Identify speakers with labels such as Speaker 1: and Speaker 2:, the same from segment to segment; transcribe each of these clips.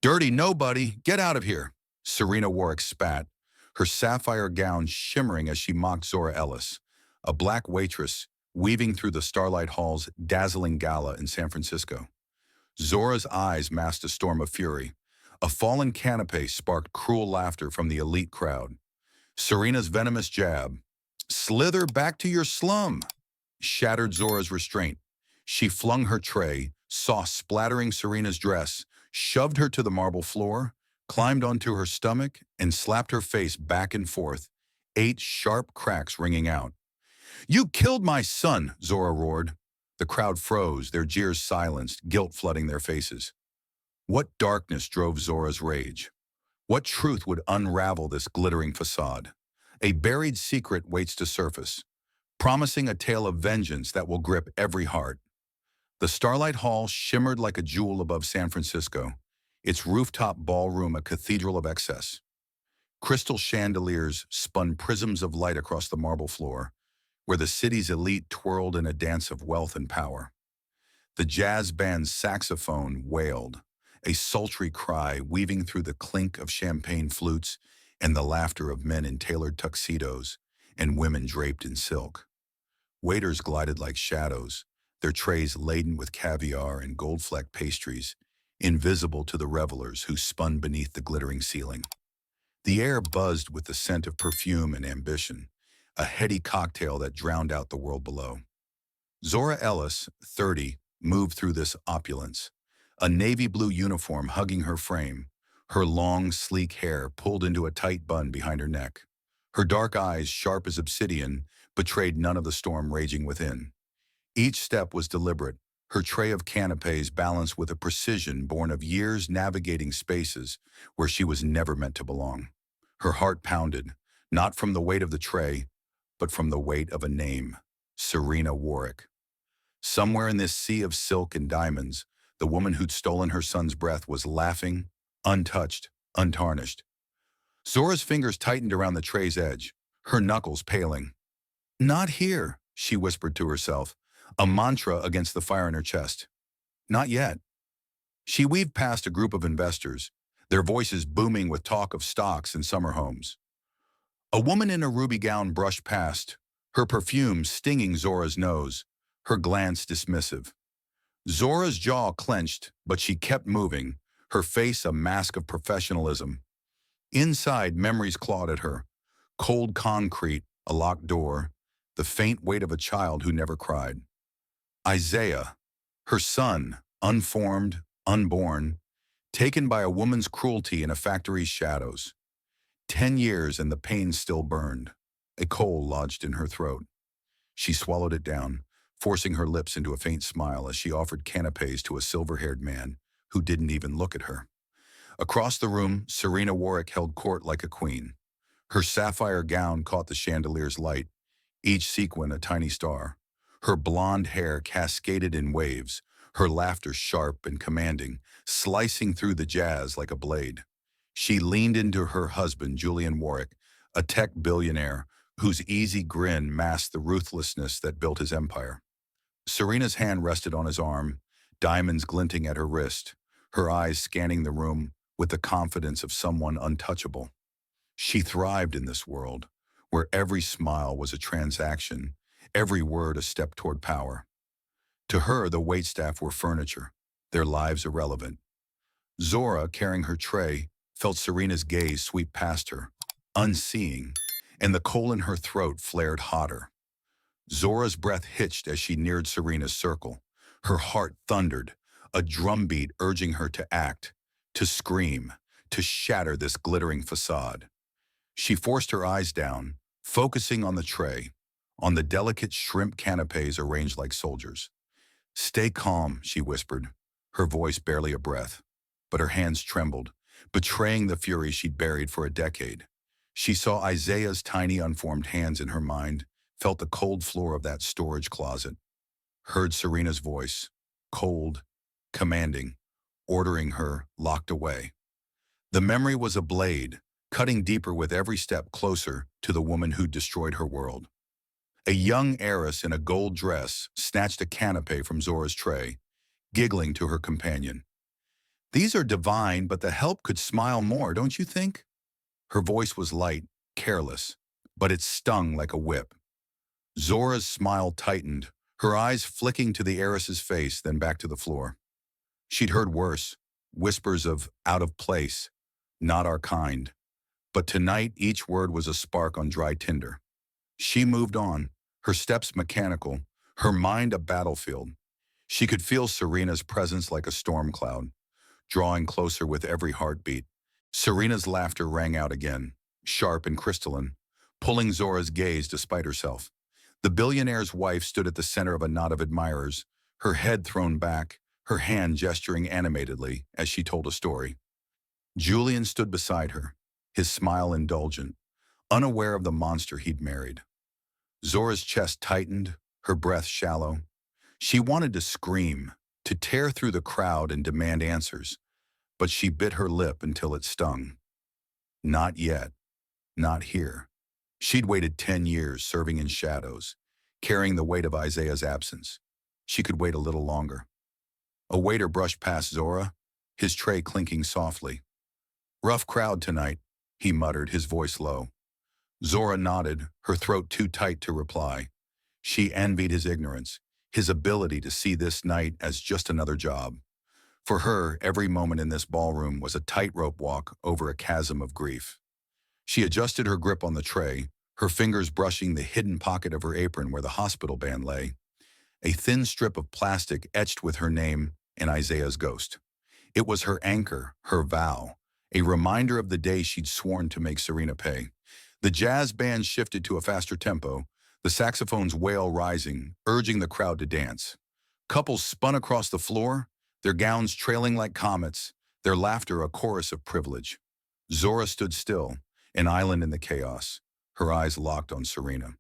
Speaker 1: Dirty nobody, get out of here. Serena Warrick spat, her sapphire gown shimmering as she mocked Zora Ellis, a black waitress weaving through the Starlight Hall's dazzling gala in San Francisco. Zora's eyes masked a storm of fury. A fallen canapé sparked cruel laughter from the elite crowd. Serena's venomous jab, "Slither back to your slum," shattered Zora's restraint. She flung her tray, sauce splattering Serena's dress, shoved her to the marble floor, climbed onto her stomach, and slapped her face back and forth, 8 sharp cracks ringing out. "You killed my son," Zora roared. The crowd froze, their jeers silenced, guilt flooding their faces. What darkness drove Zora's rage? What truth would unravel this glittering facade? A buried secret waits to surface, promising a tale of vengeance that will grip every heart. The Starlight Hall shimmered like a jewel above San Francisco, its rooftop ballroom a cathedral of excess. Crystal chandeliers spun prisms of light across the marble floor, where the city's elite twirled in a dance of wealth and power. The jazz band's saxophone wailed, a sultry cry weaving through the clink of champagne flutes and the laughter of men in tailored tuxedos and women draped in silk. Waiters glided like shadows, their trays laden with caviar and gold-flecked pastries, invisible to the revelers who spun beneath the glittering ceiling. The air buzzed with the scent of perfume and ambition, a heady cocktail that drowned out the world below. Zora Ellis, 30, moved through this opulence, a navy blue uniform hugging her frame, her long, sleek hair pulled into a tight bun behind her neck. Her dark eyes, sharp as obsidian, betrayed none of the storm raging within. Each step was deliberate, her tray of canapés balanced with a precision born of years navigating spaces where she was never meant to belong. Her heart pounded, not from the weight of the tray, but from the weight of a name, Serena Warrick. Somewhere in this sea of silk and diamonds, the woman who'd stolen her son's breath was laughing, untouched, untarnished. Zora's fingers tightened around the tray's edge, her knuckles paling. "Not here," she whispered to herself, a mantra against the fire in her chest. "Not yet." She weaved past a group of investors, their voices booming with talk of stocks and summer homes. A woman in a ruby gown brushed past, her perfume stinging Zora's nose, her glance dismissive. Zora's jaw clenched, but she kept moving, her face a mask of professionalism. Inside, memories clawed at her. Cold concrete, a locked door, the faint weight of a child who never cried. Isaiah, her son, unformed, unborn, taken by a woman's cruelty in a factory's shadows. 10 years and the pain still burned. A coal lodged in her throat. She swallowed it down, forcing her lips into a faint smile as she offered canapés to a silver-haired man who didn't even look at her. Across the room, Serena Warrick held court like a queen. Her sapphire gown caught the chandelier's light, each sequin a tiny star. Her blonde hair cascaded in waves, her laughter sharp and commanding, slicing through the jazz like a blade. She leaned into her husband, Julian Warrick, a tech billionaire whose easy grin masked the ruthlessness that built his empire. Serena's hand rested on his arm, diamonds glinting at her wrist, her eyes scanning the room with the confidence of someone untouchable. She thrived in this world, where every smile was a transaction, every word a step toward power. To her, the waitstaff were furniture, their lives irrelevant. Zora, carrying her tray, felt Serena's gaze sweep past her, unseeing, and the coal in her throat flared hotter. Zora's breath hitched as she neared Serena's circle. Her heart thundered, a drumbeat urging her to act, to scream, to shatter this glittering facade. She forced her eyes down, focusing on the tray, on the delicate shrimp canapés arranged like soldiers. "Stay calm," she whispered, her voice barely a breath. But her hands trembled, betraying the fury she'd buried for a decade. She saw Isaiah's tiny unformed hands in her mind, felt the cold floor of that storage closet, heard Serena's voice, cold, commanding, ordering her locked away. The memory was a blade, cutting deeper with every step closer to the woman who'd destroyed her world. A young heiress in a gold dress snatched a canapé from Zora's tray, giggling to her companion. These are divine, but the help could smile more, don't you think? Her voice was light, careless, but it stung like a whip. Zora's smile tightened, her eyes flicking to the heiress's face, then back to the floor. She'd heard worse, whispers of out of place, not our kind. But tonight each word was a spark on dry tinder. She moved on, her steps mechanical, her mind a battlefield. She could feel Serena's presence like a storm cloud, drawing closer with every heartbeat. Serena's laughter rang out again, sharp and crystalline, pulling Zora's gaze despite herself. The billionaire's wife stood at the center of a knot of admirers, her head thrown back, her hand gesturing animatedly as she told a story. Julian stood beside her, his smile indulgent, unaware of the monster he'd married. Zora's chest tightened, her breath shallow. She wanted to scream, to tear through the crowd and demand answers, but she bit her lip until it stung. Not yet. Not here. She'd waited 10 years serving in shadows, carrying the weight of Isaiah's absence. She could wait a little longer. A waiter brushed past Zora, his tray clinking softly. "Rough crowd tonight," he muttered, his voice low. Zora nodded, her throat too tight to reply. She envied his ignorance, his ability to see this night as just another job. For her, every moment in this ballroom was a tightrope walk over a chasm of grief. She adjusted her grip on the tray, her fingers brushing the hidden pocket of her apron where the hospital band lay, a thin strip of plastic etched with her name and Isaiah's ghost. It was her anchor, her vow, a reminder of the day she'd sworn to make Serena pay. The jazz band shifted to a faster tempo, the saxophone's wail rising, urging the crowd to dance. Couples spun across the floor, their gowns trailing like comets, their laughter a chorus of privilege. Zora stood still, an island in the chaos, her eyes locked on Serena.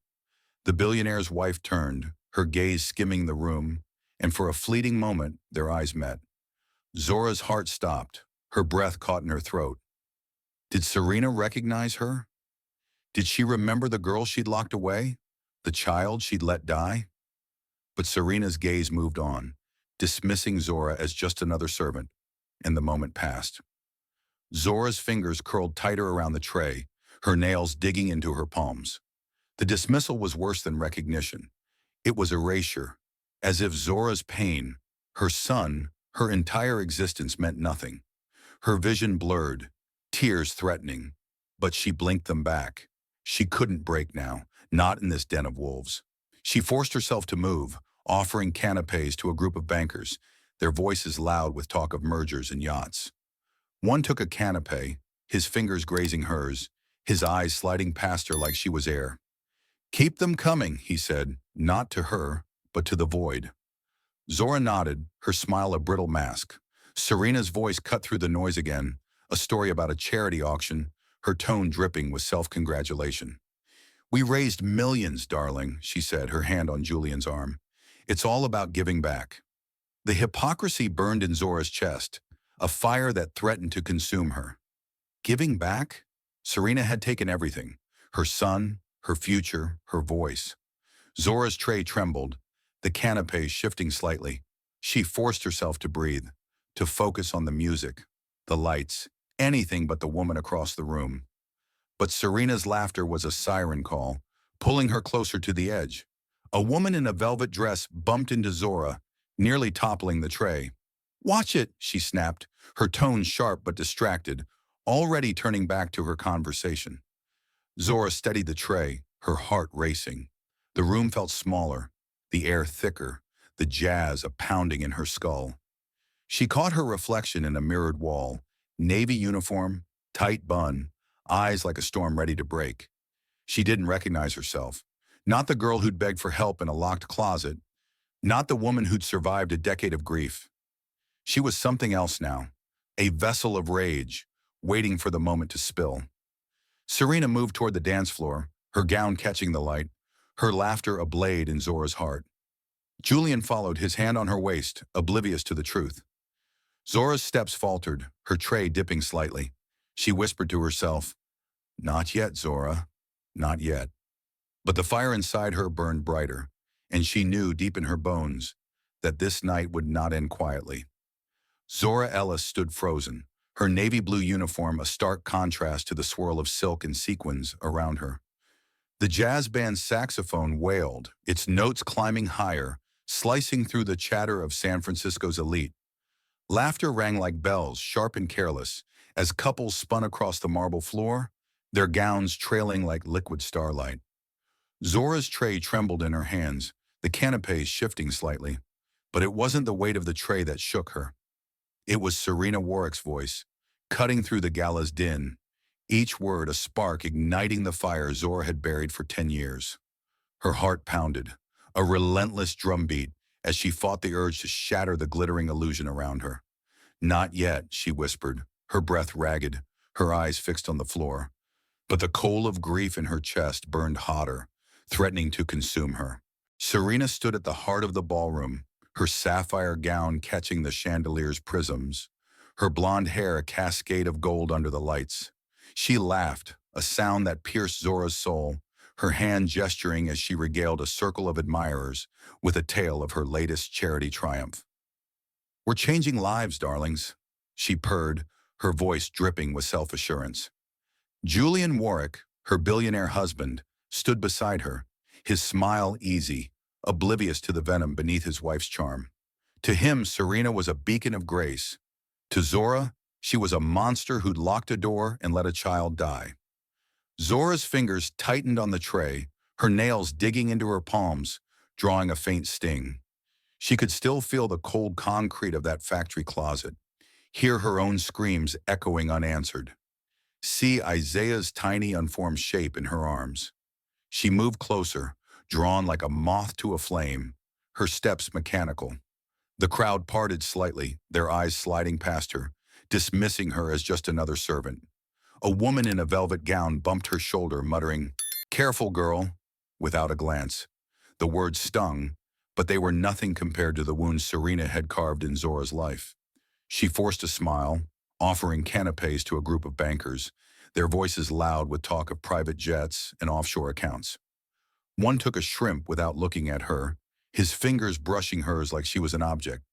Speaker 1: The billionaire's wife turned, her gaze skimming the room, and for a fleeting moment, their eyes met. Zora's heart stopped, her breath caught in her throat. Did Serena recognize her? Did she remember the girl she'd locked away? The child she'd let die? But Serena's gaze moved on, dismissing Zora as just another servant, and the moment passed. Zora's fingers curled tighter around the tray, her nails digging into her palms. The dismissal was worse than recognition. It was erasure, as if Zora's pain, her son, her entire existence meant nothing. Her vision blurred, tears threatening, but she blinked them back. She couldn't break now, not in this den of wolves. She forced herself to move, offering canapes to a group of bankers, their voices loud with talk of mergers and yachts. One took a canape, his fingers grazing hers, his eyes sliding past her like she was air. "Keep them coming," he said, not to her, but to the void. Zora nodded, her smile a brittle mask. Serena's voice cut through the noise again, a story about a charity auction, her tone dripping with self-congratulation. "We raised millions, darling," she said, her hand on Julian's arm. "It's all about giving back." The hypocrisy burned in Zora's chest, a fire that threatened to consume her. Giving back? Serena had taken everything, her son, her future, her voice. Zora's tray trembled, the canapé shifting slightly. She forced herself to breathe, to focus on the music, the lights, anything but the woman across the room. But Serena's laughter was a siren call, pulling her closer to the edge. A woman in a velvet dress bumped into Zora, nearly toppling the tray. "Watch it," she snapped, her tone sharp but distracted, already turning back to her conversation. Zora steadied the tray, her heart racing. The room felt smaller, the air thicker, the jazz a pounding in her skull. She caught her reflection in a mirrored wall, navy uniform, tight bun, eyes like a storm ready to break. She didn't recognize herself. Not the girl who'd begged for help in a locked closet, not the woman who'd survived a decade of grief. She was something else now, a vessel of rage, waiting for the moment to spill. Serena moved toward the dance floor, her gown catching the light, her laughter a blade in Zora's heart. Julian followed, his hand on her waist, oblivious to the truth. Zora's steps faltered, her tray dipping slightly. She whispered to herself, "Not yet, Zora, not yet." But the fire inside her burned brighter, and she knew deep in her bones that this night would not end quietly. Zora Ellis stood frozen, her navy blue uniform a stark contrast to the swirl of silk and sequins around her. The jazz band's saxophone wailed, its notes climbing higher, slicing through the chatter of San Francisco's elite. Laughter rang like bells, sharp and careless, as couples spun across the marble floor, their gowns trailing like liquid starlight. Zora's tray trembled in her hands, the canapes shifting slightly. But it wasn't the weight of the tray that shook her. It was Serena Warrick's voice, cutting through the gala's din, each word a spark igniting the fire Zora had buried for 10 years. Her heart pounded, a relentless drumbeat, as she fought the urge to shatter the glittering illusion around her. "Not yet," she whispered, her breath ragged, her eyes fixed on the floor. But the coal of grief in her chest burned hotter, threatening to consume her. Serena stood at the heart of the ballroom, her sapphire gown catching the chandelier's prisms, her blonde hair a cascade of gold under the lights. She laughed, a sound that pierced Zora's soul, her hand gesturing as she regaled a circle of admirers with a tale of her latest charity triumph. "We're changing lives, darlings," she purred, her voice dripping with self-assurance. Julian Warrick, her billionaire husband, stood beside her, his smile easy, oblivious to the venom beneath his wife's charm. To him, Serena was a beacon of grace. To Zora, she was a monster who'd locked a door and let a child die. Zora's fingers tightened on the tray, her nails digging into her palms, drawing a faint sting. She could still feel the cold concrete of that factory closet, hear her own screams echoing unanswered. See Isaiah's tiny unformed shape in her arms. She moved closer, drawn like a moth to a flame, her steps mechanical. The crowd parted slightly, their eyes sliding past her, dismissing her as just another servant. A woman in a velvet gown bumped her shoulder, muttering, "Careful, girl," without a glance. The words stung, but they were nothing compared to the wounds Serena had carved in Zora's life. She forced a smile, offering canapes to a group of bankers, their voices loud with talk of private jets and offshore accounts. One took a shrimp without looking at her, his fingers brushing hers like she was an object.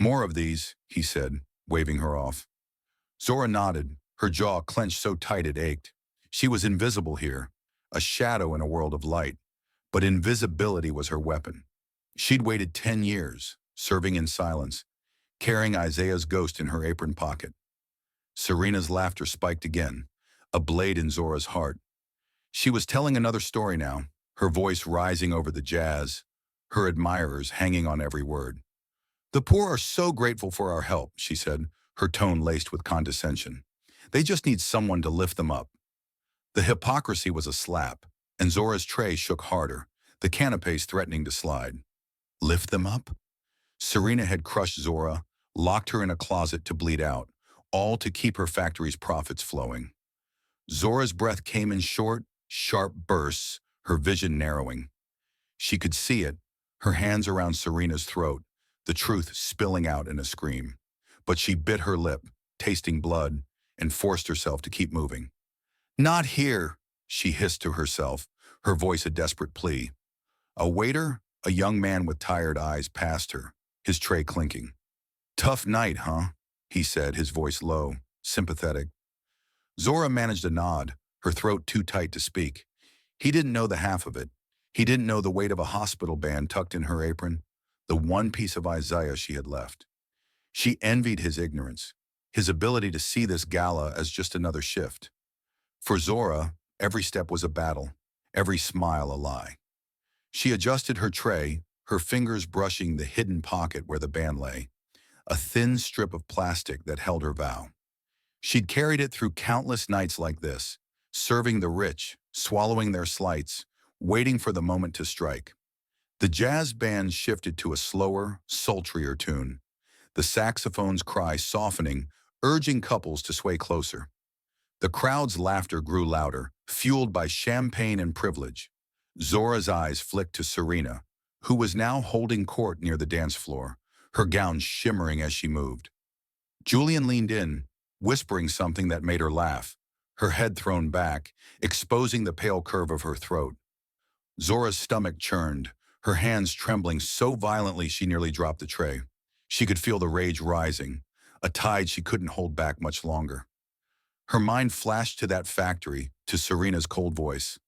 Speaker 1: "More of these," he said, waving her off. Zora nodded, her jaw clenched so tight it ached. She was invisible here, a shadow in a world of light, but invisibility was her weapon. She'd waited 10 years, serving in silence, carrying Isaiah's ghost in her apron pocket. Serena's laughter spiked again, a blade in Zora's heart. She was telling another story now, her voice rising over the jazz, her admirers hanging on every word. "The poor are so grateful for our help," she said, her tone laced with condescension. "They just need someone to lift them up." The hypocrisy was a slap, and Zora's tray shook harder, the canapes threatening to slide. Lift them up? Serena had crushed Zora, locked her in a closet to bleed out, all to keep her factory's profits flowing. Zora's breath came in short, sharp bursts, her vision narrowing. She could see it, her hands around Serena's throat, the truth spilling out in a scream. But she bit her lip, tasting blood, and forced herself to keep moving. "Not here," she hissed to herself, her voice a desperate plea. A waiter, a young man with tired eyes, passed her, his tray clinking. "Tough night, huh?" he said, his voice low, sympathetic. Zora managed a nod, her throat too tight to speak. He didn't know the half of it. He didn't know the weight of a hospital band tucked in her apron, the one piece of Isaiah she had left. She envied his ignorance, his ability to see this gala as just another shift. For Zora, every step was a battle, every smile a lie. She adjusted her tray, her fingers brushing the hidden pocket where the band lay, a thin strip of plastic that held her vow. She'd carried it through countless nights like this, serving the rich, swallowing their slights, waiting for the moment to strike. The jazz band shifted to a slower, sultrier tune, the saxophone's cry softening, urging couples to sway closer. The crowd's laughter grew louder, fueled by champagne and privilege. Zora's eyes flicked to Serena, who was now holding court near the dance floor, her gown shimmering as she moved. Julian leaned in, whispering something that made her laugh, her head thrown back, exposing the pale curve of her throat. Zora's stomach churned, her hands trembling so violently she nearly dropped the tray. She could feel the rage rising, a tide she couldn't hold back much longer. Her mind flashed to that factory, to Serena's cold voice.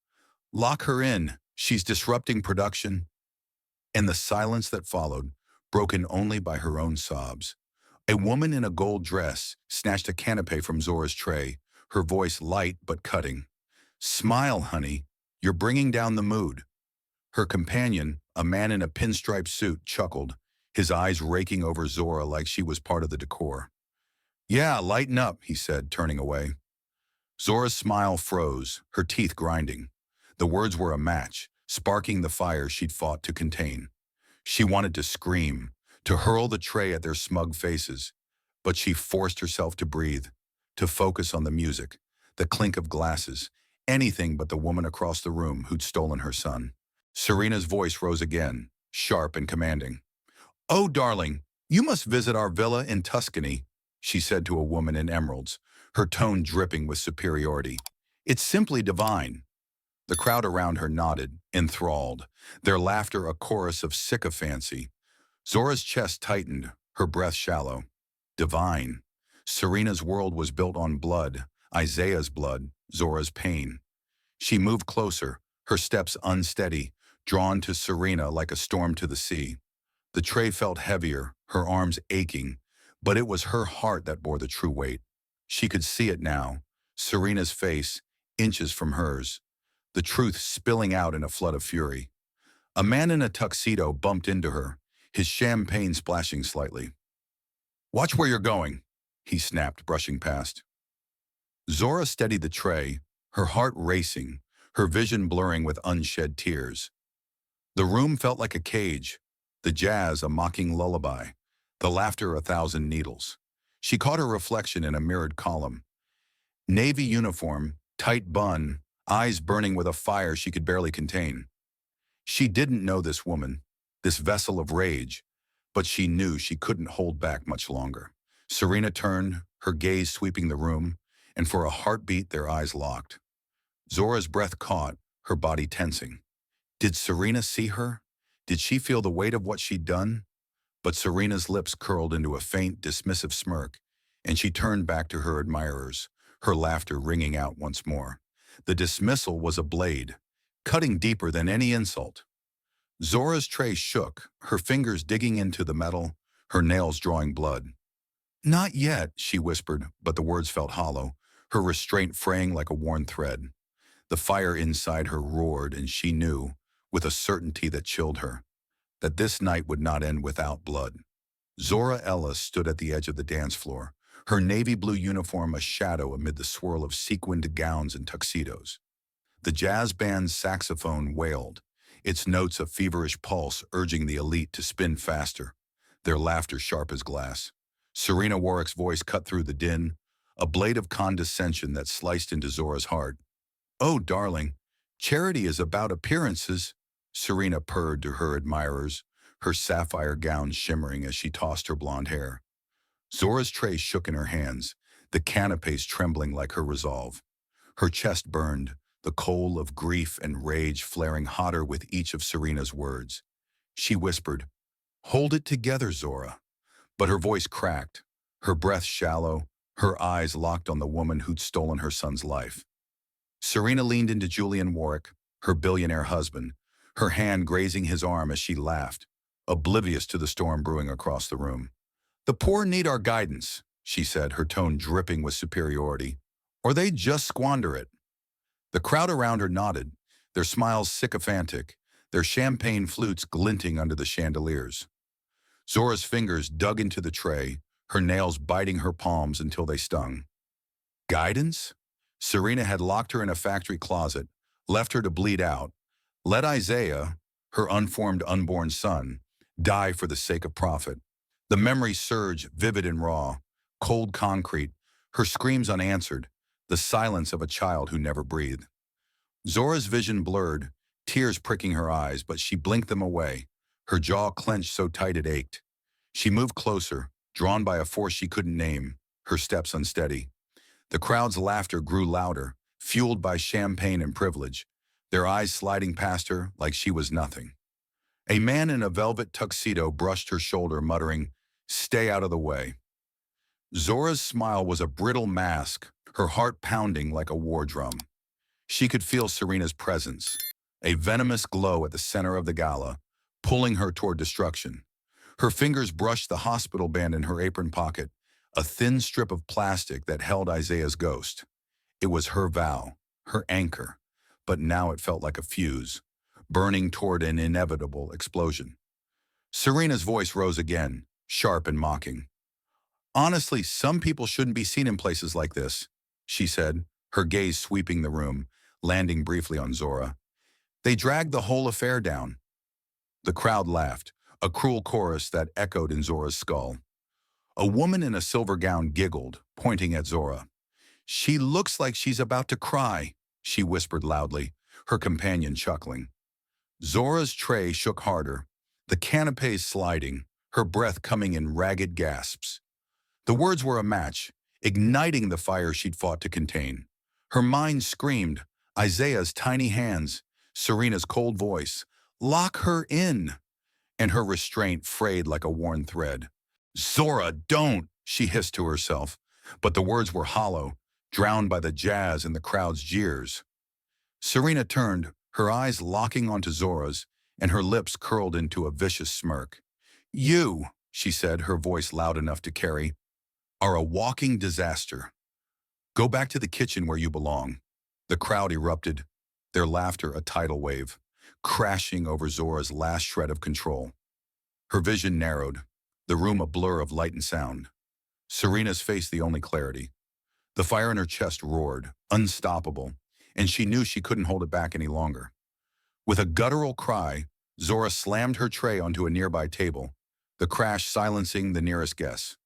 Speaker 1: Lock her in. She's disrupting production. And the silence that followed, broken only by her own sobs. A woman in a gold dress snatched a canapé from Zora's tray, her voice light but cutting. Smile, honey. You're bringing down the mood. Her companion, a man in a pinstripe suit, chuckled, his eyes raking over Zora like she was part of the decor. Yeah, lighten up, he said, turning away. Zora's smile froze, her teeth grinding. The words were a match, sparking the fire she'd fought to contain. She wanted to scream, to hurl the tray at their smug faces, but she forced herself to breathe, to focus on the music, the clink of glasses, anything but the woman across the room who'd stolen her son. Serena's voice rose again, sharp and commanding. Oh, darling, you must visit our villa in Tuscany, she said to a woman in emeralds, her tone dripping with superiority. It's simply divine. The crowd around her nodded, enthralled, their laughter a chorus of sycophancy. Zora's chest tightened, her breath shallow. Divine. Serena's world was built on blood, Isaiah's blood, Zora's pain. She moved closer, her steps unsteady, drawn to Serena like a storm to the sea. The tray felt heavier, her arms aching, but it was her heart that bore the true weight. She could see it now, Serena's face, inches from hers, the truth spilling out in a flood of fury. A man in a tuxedo bumped into her, his champagne splashing slightly. Watch where you're going, he snapped, brushing past. Zora steadied the tray, her heart racing, her vision blurring with unshed tears. The room felt like a cage, the jazz a mocking lullaby, the laughter a thousand needles. She caught her reflection in a mirrored column. Navy uniform, tight bun, eyes burning with a fire she could barely contain. She didn't know this woman, this vessel of rage, but she knew she couldn't hold back much longer. Serena turned, her gaze sweeping the room, and for a heartbeat their eyes locked. Zora's breath caught, her body tensing. Did Serena see her? Did she feel the weight of what she'd done? But Serena's lips curled into a faint, dismissive smirk, and she turned back to her admirers, her laughter ringing out once more. The dismissal was a blade, cutting deeper than any insult. Zora's tray shook, her fingers digging into the metal, her nails drawing blood. Not yet, she whispered, but the words felt hollow, her restraint fraying like a worn thread. The fire inside her roared, and she knew, with a certainty that chilled her, that this night would not end without blood. Zora Ellis stood at the edge of the dance floor, her navy blue uniform a shadow amid the swirl of sequined gowns and tuxedos. The jazz band's saxophone wailed, its notes a feverish pulse urging the elite to spin faster, their laughter sharp as glass. Serena Warrick's voice cut through the din, a blade of condescension that sliced into Zora's heart. Oh, darling, charity is about appearances, Serena purred to her admirers, her sapphire gown shimmering as she tossed her blonde hair. Zora's tray shook in her hands, the canapes trembling like her resolve. Her chest burned, the coal of grief and rage flaring hotter with each of Serena's words. She whispered, "Hold it together, Zora." But her voice cracked, her breath shallow, her eyes locked on the woman who'd stolen her son's life. Serena leaned into Julian Warrick, her billionaire husband, her hand grazing his arm as she laughed, oblivious to the storm brewing across the room. The poor need our guidance, she said, her tone dripping with superiority, or they just squander it. The crowd around her nodded, their smiles sycophantic, their champagne flutes glinting under the chandeliers. Zora's fingers dug into the tray, her nails biting her palms until they stung. Guidance? Serena had locked her in a factory closet, left her to bleed out, let Isaiah, her unformed unborn son, die for the sake of profit. The memory surged, vivid and raw, cold concrete, her screams unanswered, the silence of a child who never breathed. Zora's vision blurred, tears pricking her eyes, but she blinked them away, her jaw clenched so tight it ached. She moved closer, drawn by a force she couldn't name, her steps unsteady. The crowd's laughter grew louder, fueled by champagne and privilege, their eyes sliding past her like she was nothing. A man in a velvet tuxedo brushed her shoulder, muttering, "Stay out of the way." Zora's smile was a brittle mask, her heart pounding like a war drum. She could feel Serena's presence, a venomous glow at the center of the gala, pulling her toward destruction. Her fingers brushed the hospital band in her apron pocket, a thin strip of plastic that held Isaiah's ghost. It was her vow, her anchor, but now it felt like a fuse, burning toward an inevitable explosion. Serena's voice rose again, sharp and mocking. Honestly, some people shouldn't be seen in places like this, she said, her gaze sweeping the room, landing briefly on Zora. They dragged the whole affair down. The crowd laughed, a cruel chorus that echoed in Zora's skull. A woman in a silver gown giggled, pointing at Zora. She looks like she's about to cry, she whispered loudly, her companion chuckling. Zora's tray shook harder, the canapes sliding, her breath coming in ragged gasps. The words were a match, igniting the fire she'd fought to contain. Her mind screamed, Isaiah's tiny hands, Serena's cold voice, lock her in, and her restraint frayed like a worn thread. Zora, don't, she hissed to herself, but the words were hollow, drowned by the jazz and the crowd's jeers. Serena turned, her eyes locking onto Zora's, and her lips curled into a vicious smirk. You, she said, her voice loud enough to carry, are a walking disaster. Go back to the kitchen where you belong. The crowd erupted, their laughter a tidal wave, crashing over Zora's last shred of control. Her vision narrowed, the room a blur of light and sound. Serena's face the only clarity. The fire in her chest roared, unstoppable, and she knew she couldn't hold it back any longer. With a guttural cry, Zora slammed her tray onto a nearby table, the crash silencing the nearest guest.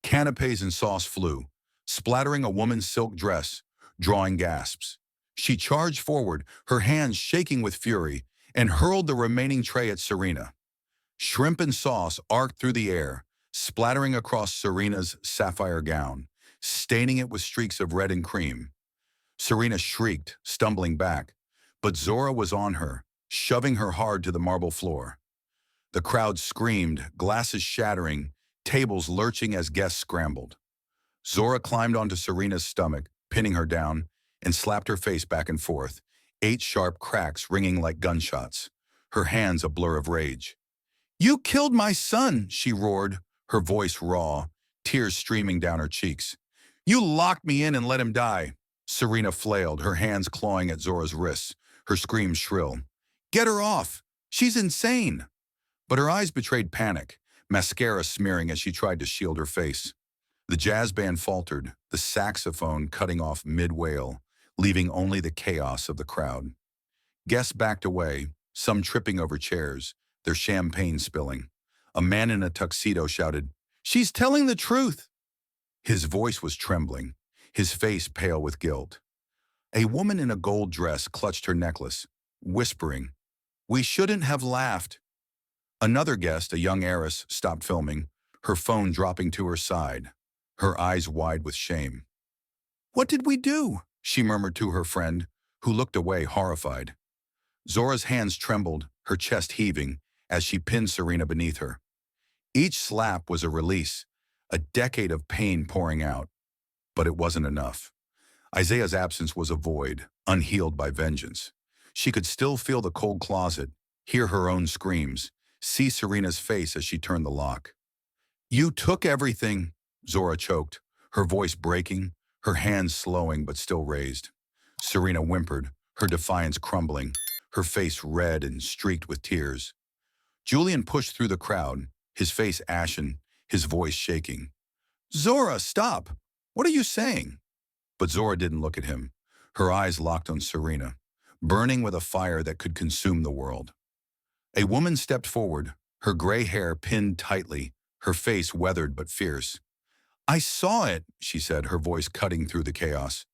Speaker 1: Canapes and sauce flew, splattering a woman's silk dress, drawing gasps. She charged forward, her hands shaking with fury, and hurled the remaining tray at Serena. Shrimp and sauce arced through the air, splattering across Serena's sapphire gown, staining it with streaks of red and cream. Serena shrieked, stumbling back, but Zora was on her, shoving her hard to the marble floor. The crowd screamed, glasses shattering, tables lurching as guests scrambled. Zora climbed onto Serena's stomach, pinning her down, and slapped her face back and forth, 8 sharp cracks ringing like gunshots, her hands a blur of rage. You killed my son, she roared, her voice raw, tears streaming down her cheeks. You locked me in and let him die. Serena flailed, her hands clawing at Zora's wrists, her screams shrill. Get her off! She's insane! But her eyes betrayed panic, mascara smearing as she tried to shield her face. The jazz band faltered, the saxophone cutting off mid-wail, leaving only the chaos of the crowd. Guests backed away, some tripping over chairs, their champagne spilling. A man in a tuxedo shouted, She's telling the truth! His voice was trembling, his face pale with guilt. A woman in a gold dress clutched her necklace, whispering, We shouldn't have laughed. Another guest, a young heiress, stopped filming, her phone dropping to her side, her eyes wide with shame. What did we do? She murmured to her friend, who looked away horrified. Zora's hands trembled, her chest heaving, as she pinned Serena beneath her. Each slap was a release, a decade of pain pouring out. But it wasn't enough. Isaiah's absence was a void, unhealed by vengeance. She could still feel the cold closet, hear her own screams, see Serena's face as she turned the lock. You took everything, Zora choked, her voice breaking, her hands slowing but still raised. Serena whimpered, her defiance crumbling, her face red and streaked with tears. Julian pushed through the crowd, his face ashen, his voice shaking. Zora, stop! What are you saying? But Zora didn't look at him, her eyes locked on Serena, burning with a fire that could consume the world. A woman stepped forward, her gray hair pinned tightly, her face weathered but fierce. I saw it, she said, her voice cutting through the chaos.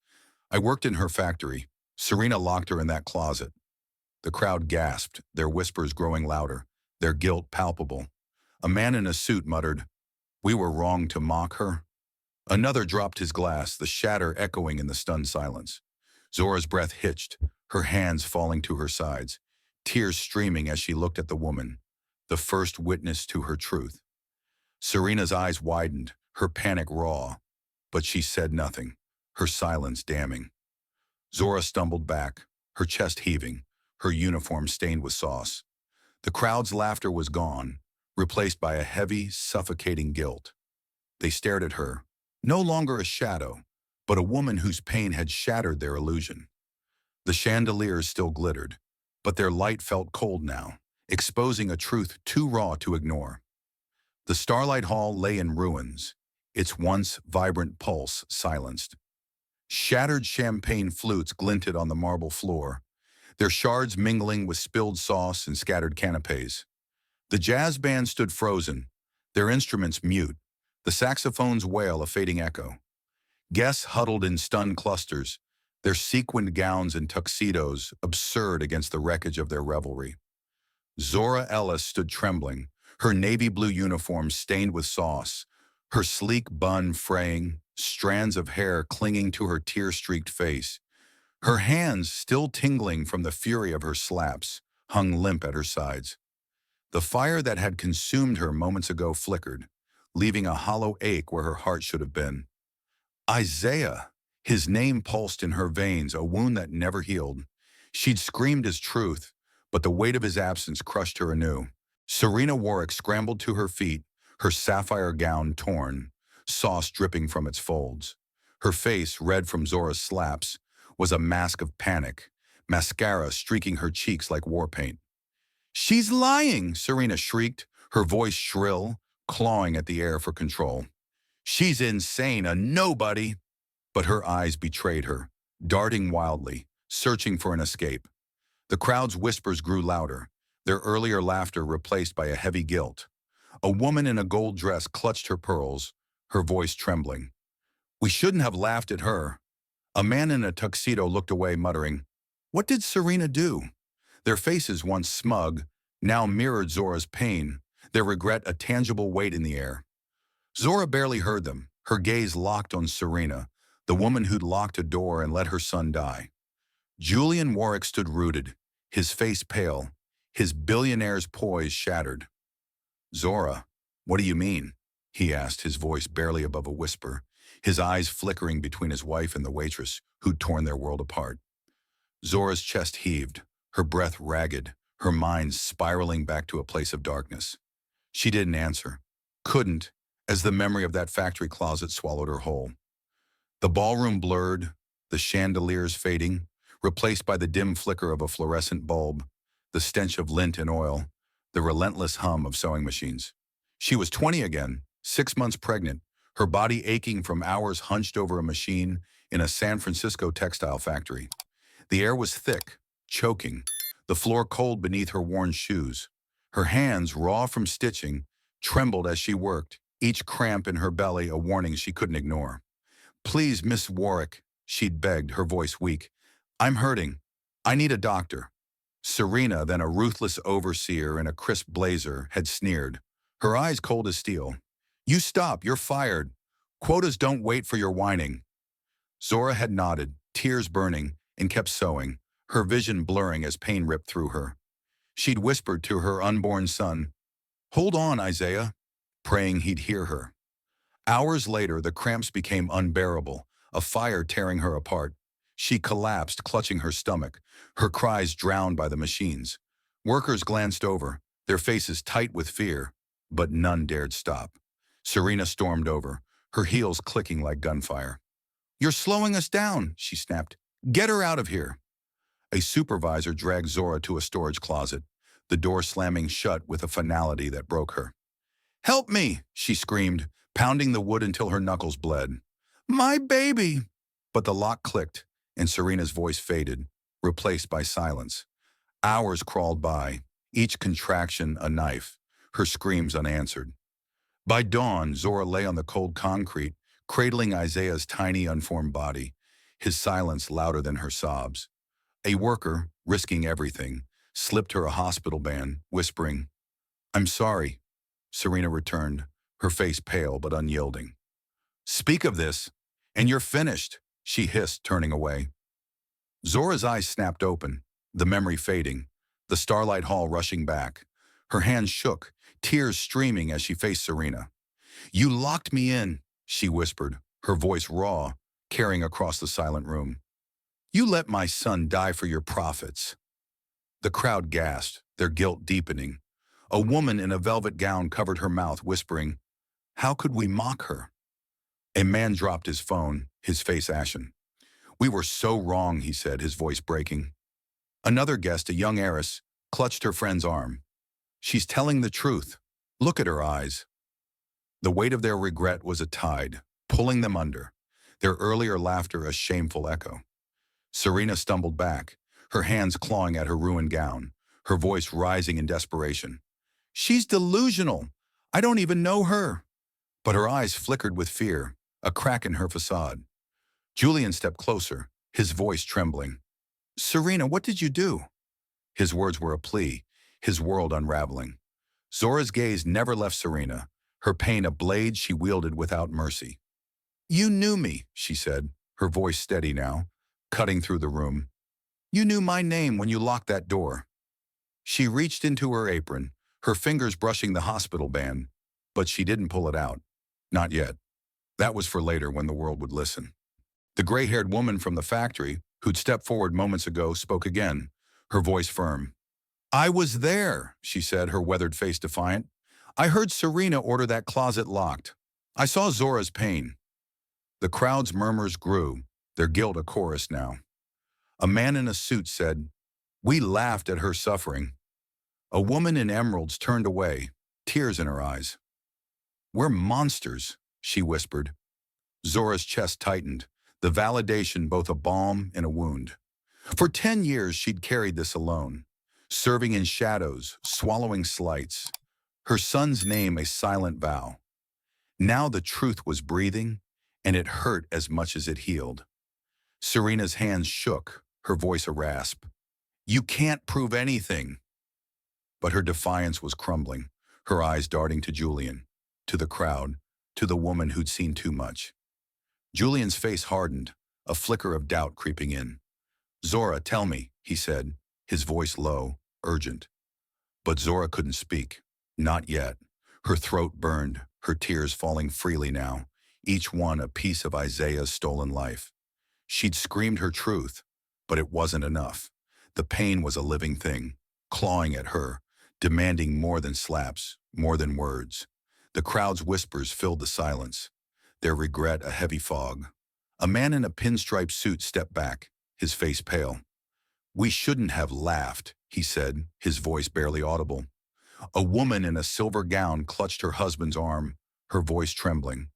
Speaker 1: I worked in her factory. Serena locked her in that closet. The crowd gasped, their whispers growing louder, their guilt palpable. A man in a suit muttered, We were wrong to mock her. Another dropped his glass, the shatter echoing in the stunned silence. Zora's breath hitched, her hands falling to her sides, tears streaming as she looked at the woman, the first witness to her truth. Serena's eyes widened, her panic raw, but she said nothing, her silence damning. Zora stumbled back, her chest heaving, her uniform stained with sauce. The crowd's laughter was gone, replaced by a heavy, suffocating guilt. They stared at her, no longer a shadow, but a woman whose pain had shattered their illusion. The chandeliers still glittered, but their light felt cold now, exposing a truth too raw to ignore. The Starlight Hall lay in ruins, its once vibrant pulse silenced. Shattered champagne flutes glinted on the marble floor, their shards mingling with spilled sauce and scattered canapes. The jazz band stood frozen, their instruments mute, the saxophones wail a fading echo. Guests huddled in stunned clusters, their sequined gowns and tuxedos absurd against the wreckage of their revelry. Zora Ellis stood trembling, her navy blue uniform stained with sauce, her sleek bun fraying, strands of hair clinging to her tear-streaked face. Her hands, still tingling from the fury of her slaps, hung limp at her sides. The fire that had consumed her moments ago flickered, leaving a hollow ache where her heart should have been. Isaiah! His name pulsed in her veins, a wound that never healed. She'd screamed his truth, but the weight of his absence crushed her anew. Serena Warrick scrambled to her feet, her sapphire gown torn, sauce dripping from its folds. Her face, red from Zora's slaps, was a mask of panic, mascara streaking her cheeks like war paint. "She's lying!" Serena shrieked, her voice shrill, clawing at the air for control. "She's insane, a nobody!" But her eyes betrayed her, darting wildly, searching for an escape. The crowd's whispers grew louder, their earlier laughter replaced by a heavy guilt. A woman in a gold dress clutched her pearls, her voice trembling. "We shouldn't have laughed at her." A man in a tuxedo looked away, muttering, "What did Serena do?" Their faces, once smug, now mirrored Zora's pain, their regret a tangible weight in the air. Zora barely heard them, her gaze locked on Serena, the woman who'd locked a door and let her son die. Julian Warwick stood rooted, his face pale, his billionaire's poise shattered. "Zora, what do you mean?" he asked, his voice barely above a whisper, his eyes flickering between his wife and the waitress who'd torn their world apart. Zora's chest heaved, her breath ragged, her mind spiraling back to a place of darkness. She didn't answer, couldn't, as the memory of that factory closet swallowed her whole. The ballroom blurred, the chandeliers fading, replaced by the dim flicker of a fluorescent bulb, the stench of lint and oil, the relentless hum of sewing machines. She was 20 again, 6 months pregnant, her body aching from hours hunched over a machine in a San Francisco textile factory. The air was thick, choking, the floor cold beneath her worn shoes. Her hands, raw from stitching, trembled as she worked, each cramp in her belly a warning she couldn't ignore. "Please, Miss Warwick," she'd begged, her voice weak. "I'm hurting. I need a doctor." Serena, then a ruthless overseer in a crisp blazer, had sneered, her eyes cold as steel. "You stop, you're fired. Quotas don't wait for your whining." Zora had nodded, tears burning, and kept sewing, her vision blurring as pain ripped through her. She'd whispered to her unborn son, "Hold on, Isaiah," praying he'd hear her. Hours later, the cramps became unbearable, a fire tearing her apart. She collapsed, clutching her stomach, her cries drowned by the machines. Workers glanced over, their faces tight with fear, but none dared stop. Serena stormed over, her heels clicking like gunfire. "You're slowing us down," she snapped. "Get her out of here." A supervisor dragged Zora to a storage closet, the door slamming shut with a finality that broke her. "Help me," she screamed, pounding the wood until her knuckles bled. "My baby!" But the lock clicked, and Serena's voice faded, replaced by silence. Hours crawled by, each contraction a knife, her screams unanswered. By dawn, Zora lay on the cold concrete, cradling Isaiah's tiny, unformed body, his silence louder than her sobs. A worker, risking everything, slipped her a hospital band, whispering, "I'm sorry." Serena returned, her face pale but unyielding. "Speak of this, and you're finished," she hissed, turning away. Zora's eyes snapped open, the memory fading, the Starlight Hall rushing back. Her hands shook, tears streaming as she faced Serena. "You locked me in. she whispered, her voice raw, carrying across the silent room. You let my son die for your profits. The crowd gasped, their guilt deepening. A woman in a velvet gown covered her mouth, whispering, how could we mock her? A man dropped his phone, his face ashen. We were so wrong, he said, his voice breaking. Another guest, a young heiress, clutched her friend's arm. She's telling the truth. Look at her eyes. The weight of their regret was a tide, pulling them under, their earlier laughter a shameful echo. Serena stumbled back, her hands clawing at her ruined gown, her voice rising in desperation. She's delusional. I don't even know her. But her eyes flickered with fear, a crack in her facade. Julian stepped closer, his voice trembling. Serena, what did you do? His words were a plea, his world unraveling. Zora's gaze never left Serena, her pain a blade she wielded without mercy. You knew me, she said, her voice steady now, cutting through the room. You knew my name when you locked that door. She reached into her apron, her fingers brushing the hospital band, but she didn't pull it out. Not yet. That was for later when the world would listen. The gray-haired woman from the factory, who'd stepped forward moments ago, spoke again, her voice firm. I was there, she said, her weathered face defiant. I heard Serena order that closet locked. I saw Zora's pain. The crowd's murmurs grew, their guilt a chorus now. A man in a suit said, we laughed at her suffering. A woman in emeralds turned away, tears in her eyes. We're monsters, she whispered. Zora's chest tightened, the validation both a balm and a wound. For 10 years she'd carried this alone, serving in shadows, swallowing slights. Her son's name a silent vow. Now the truth was breathing, and it hurt as much as it healed. Serena's hands shook, her voice a rasp. You can't prove anything. But her defiance was crumbling, her eyes darting to Julian, to the crowd, to the woman who'd seen too much. Julian's face hardened, a flicker of doubt creeping in. Zora, tell me, he said, his voice low, urgent. But Zora couldn't speak. Not yet. Her throat burned, her tears falling freely now, each one a piece of Isaiah's stolen life. She'd screamed her truth, but it wasn't enough. The pain was a living thing, clawing at her, demanding more than slaps, more than words. The crowd's whispers filled the silence, their regret a heavy fog. A man in a pinstripe suit stepped back, his face pale. We shouldn't have laughed, he said, his voice barely audible. A woman in a silver gown clutched her husband's arm, her voice trembling.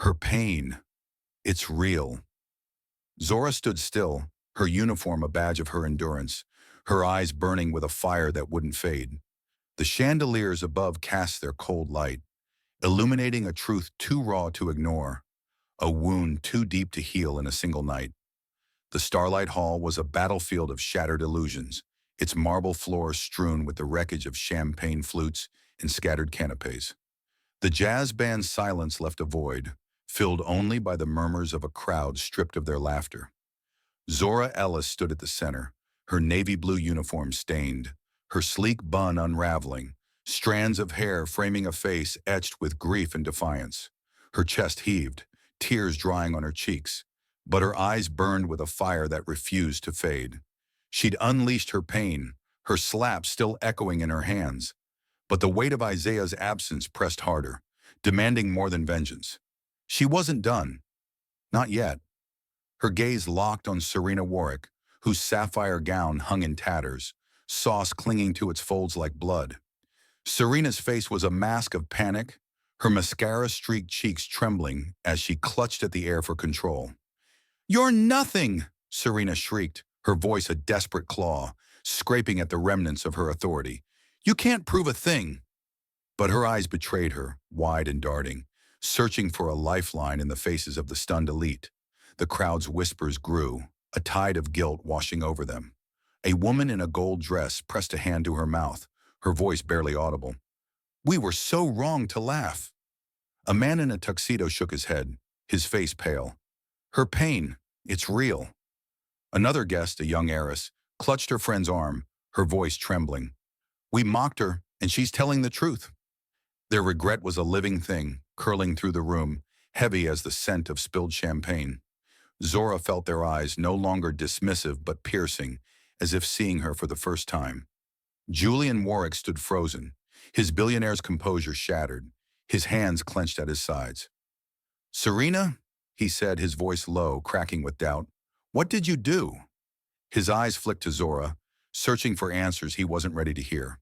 Speaker 1: Her pain, it's real. Zora stood still, her uniform a badge of her endurance, her eyes burning with a fire that wouldn't fade. The chandeliers above cast their cold light, illuminating a truth too raw to ignore, a wound too deep to heal in a single night. The Starlight Hall was a battlefield of shattered illusions, its marble floors strewn with the wreckage of champagne flutes and scattered canapes. The jazz band's silence left a void, filled only by the murmurs of a crowd stripped of their laughter. Zora Ellis stood at the center, her navy blue uniform stained, her sleek bun unraveling, strands of hair framing a face etched with grief and defiance. Her chest heaved, tears drying on her cheeks, but her eyes burned with a fire that refused to fade. She'd unleashed her pain, her slap still echoing in her hands, but the weight of Isaiah's absence pressed harder, demanding more than vengeance. She wasn't done. Not yet. Her gaze locked on Serena Warrick, whose sapphire gown hung in tatters, sauce clinging to its folds like blood. Serena's face was a mask of panic, her mascara-streaked cheeks trembling as she clutched at the air for control. You're nothing, Serena shrieked, her voice a desperate claw, scraping at the remnants of her authority. You can't prove a thing. But her eyes betrayed her, wide and darting, searching for a lifeline in the faces of the stunned elite. The crowd's whispers grew, a tide of guilt washing over them. A woman in a gold dress pressed a hand to her mouth, her voice barely audible. We were so wrong to laugh. A man in a tuxedo shook his head, his face pale. Her pain, it's real. Another guest, a young heiress, clutched her friend's arm, her voice trembling. We mocked her, and she's telling the truth. Their regret was a living thing, curling through the room, heavy as the scent of spilled champagne. Zora felt their eyes no longer dismissive but piercing, as if seeing her for the first time. Julian Warwick stood frozen, his billionaire's composure shattered, his hands clenched at his sides. "Serena," he said, his voice low, cracking with doubt, "what did you do?" His eyes flicked to Zora, searching for answers he wasn't ready to hear.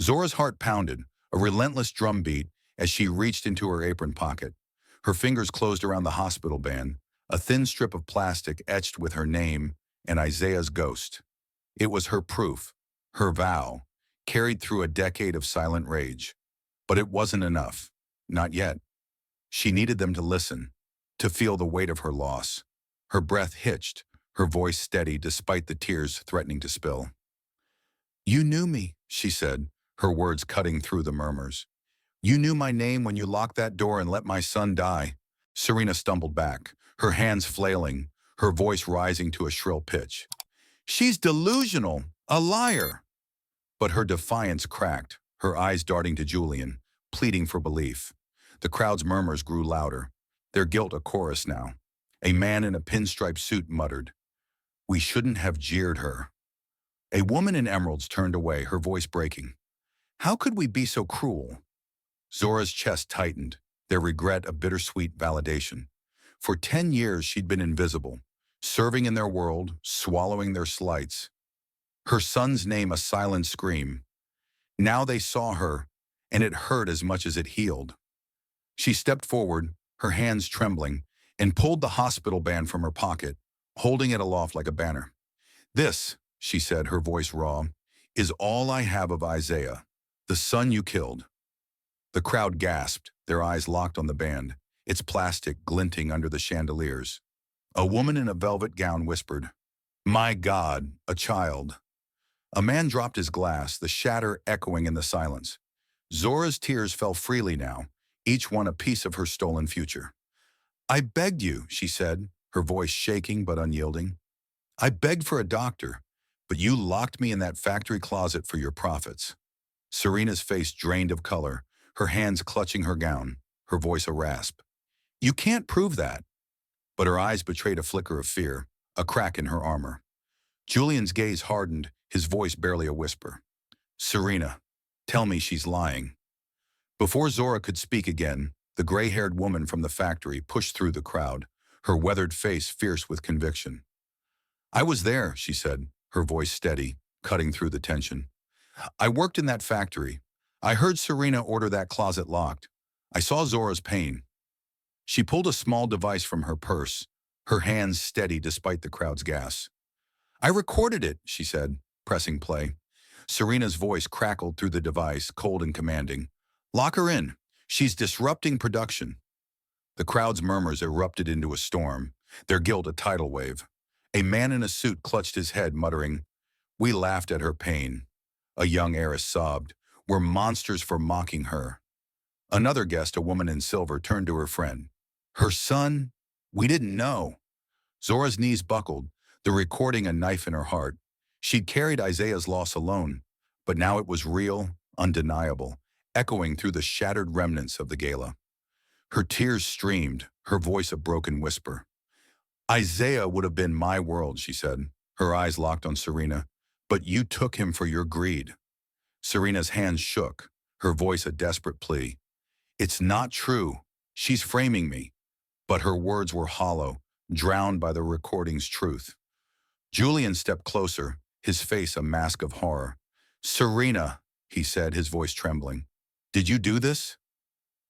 Speaker 1: Zora's heart pounded, a relentless drumbeat, as she reached into her apron pocket. Her fingers closed around the hospital band, a thin strip of plastic etched with her name and Isaiah's ghost. It was her proof, her vow, carried through a decade of silent rage. But it wasn't enough. Not yet. She needed them to listen, to feel the weight of her loss. Her breath hitched, her voice steady despite the tears threatening to spill. "You knew me," she said, her words cutting through the murmurs. "You knew my name when you locked that door and let my son die." Serena stumbled back, her hands flailing, her voice rising to a shrill pitch. "She's delusional, a liar." But her defiance cracked, her eyes darting to Julian, pleading for belief. The crowd's murmurs grew louder, their guilt a chorus now. A man in a pinstripe suit muttered, "We shouldn't have jeered her." A woman in emeralds turned away, her voice breaking. "How could we be so cruel?" Zora's chest tightened, their regret a bittersweet validation. For 10 years she'd been invisible, serving in their world, swallowing their slights. Her son's name a silent scream. Now they saw her, and it hurt as much as it healed. She stepped forward, her hands trembling, and pulled the hospital band from her pocket, holding it aloft like a banner. "This," she said, her voice raw, "is all I have of Isaiah, the son you killed." The crowd gasped, their eyes locked on the band, its plastic glinting under the chandeliers. A woman in a velvet gown whispered, "My God, a child." A man dropped his glass, the shatter echoing in the silence. Zora's tears fell freely now, each one a piece of her stolen future. "I begged you," she said, her voice shaking but unyielding. "I begged for a doctor, but you locked me in that factory closet for your profits." Serena's face drained of color, her hands clutching her gown, her voice a rasp. "You can't prove that." But her eyes betrayed a flicker of fear, a crack in her armor. Julian's gaze hardened, his voice barely a whisper. "Serena, tell me she's lying." Before Zora could speak again, the gray-haired woman from the factory pushed through the crowd, her weathered face fierce with conviction. "I was there," she said, her voice steady, cutting through the tension. "I worked in that factory. I heard Serena order that closet locked. I saw Zora's pain." She pulled a small device from her purse, her hands steady despite the crowd's gas. "I recorded it," she said, pressing play. Serena's voice crackled through the device, cold and commanding. "Lock her in. She's disrupting production." The crowd's murmurs erupted into a storm, their guilt a tidal wave. A man in a suit clutched his head, muttering, "We laughed at her pain." A young heiress sobbed, "We're monsters for mocking her." Another guest, a woman in silver, turned to her friend. "Her son? We didn't know." Zora's knees buckled, the recording a knife in her heart. She'd carried Isaiah's loss alone, but now it was real, undeniable, echoing through the shattered remnants of the gala. Her tears streamed, her voice a broken whisper. "Isaiah would have been my world," she said, her eyes locked on Serena, "but you took him for your greed." Serena's hands shook, her voice a desperate plea. "It's not true. She's framing me." But her words were hollow, drowned by the recording's truth. Julian stepped closer, his face a mask of horror. "Serena," he said, his voice trembling. "Did you do this?"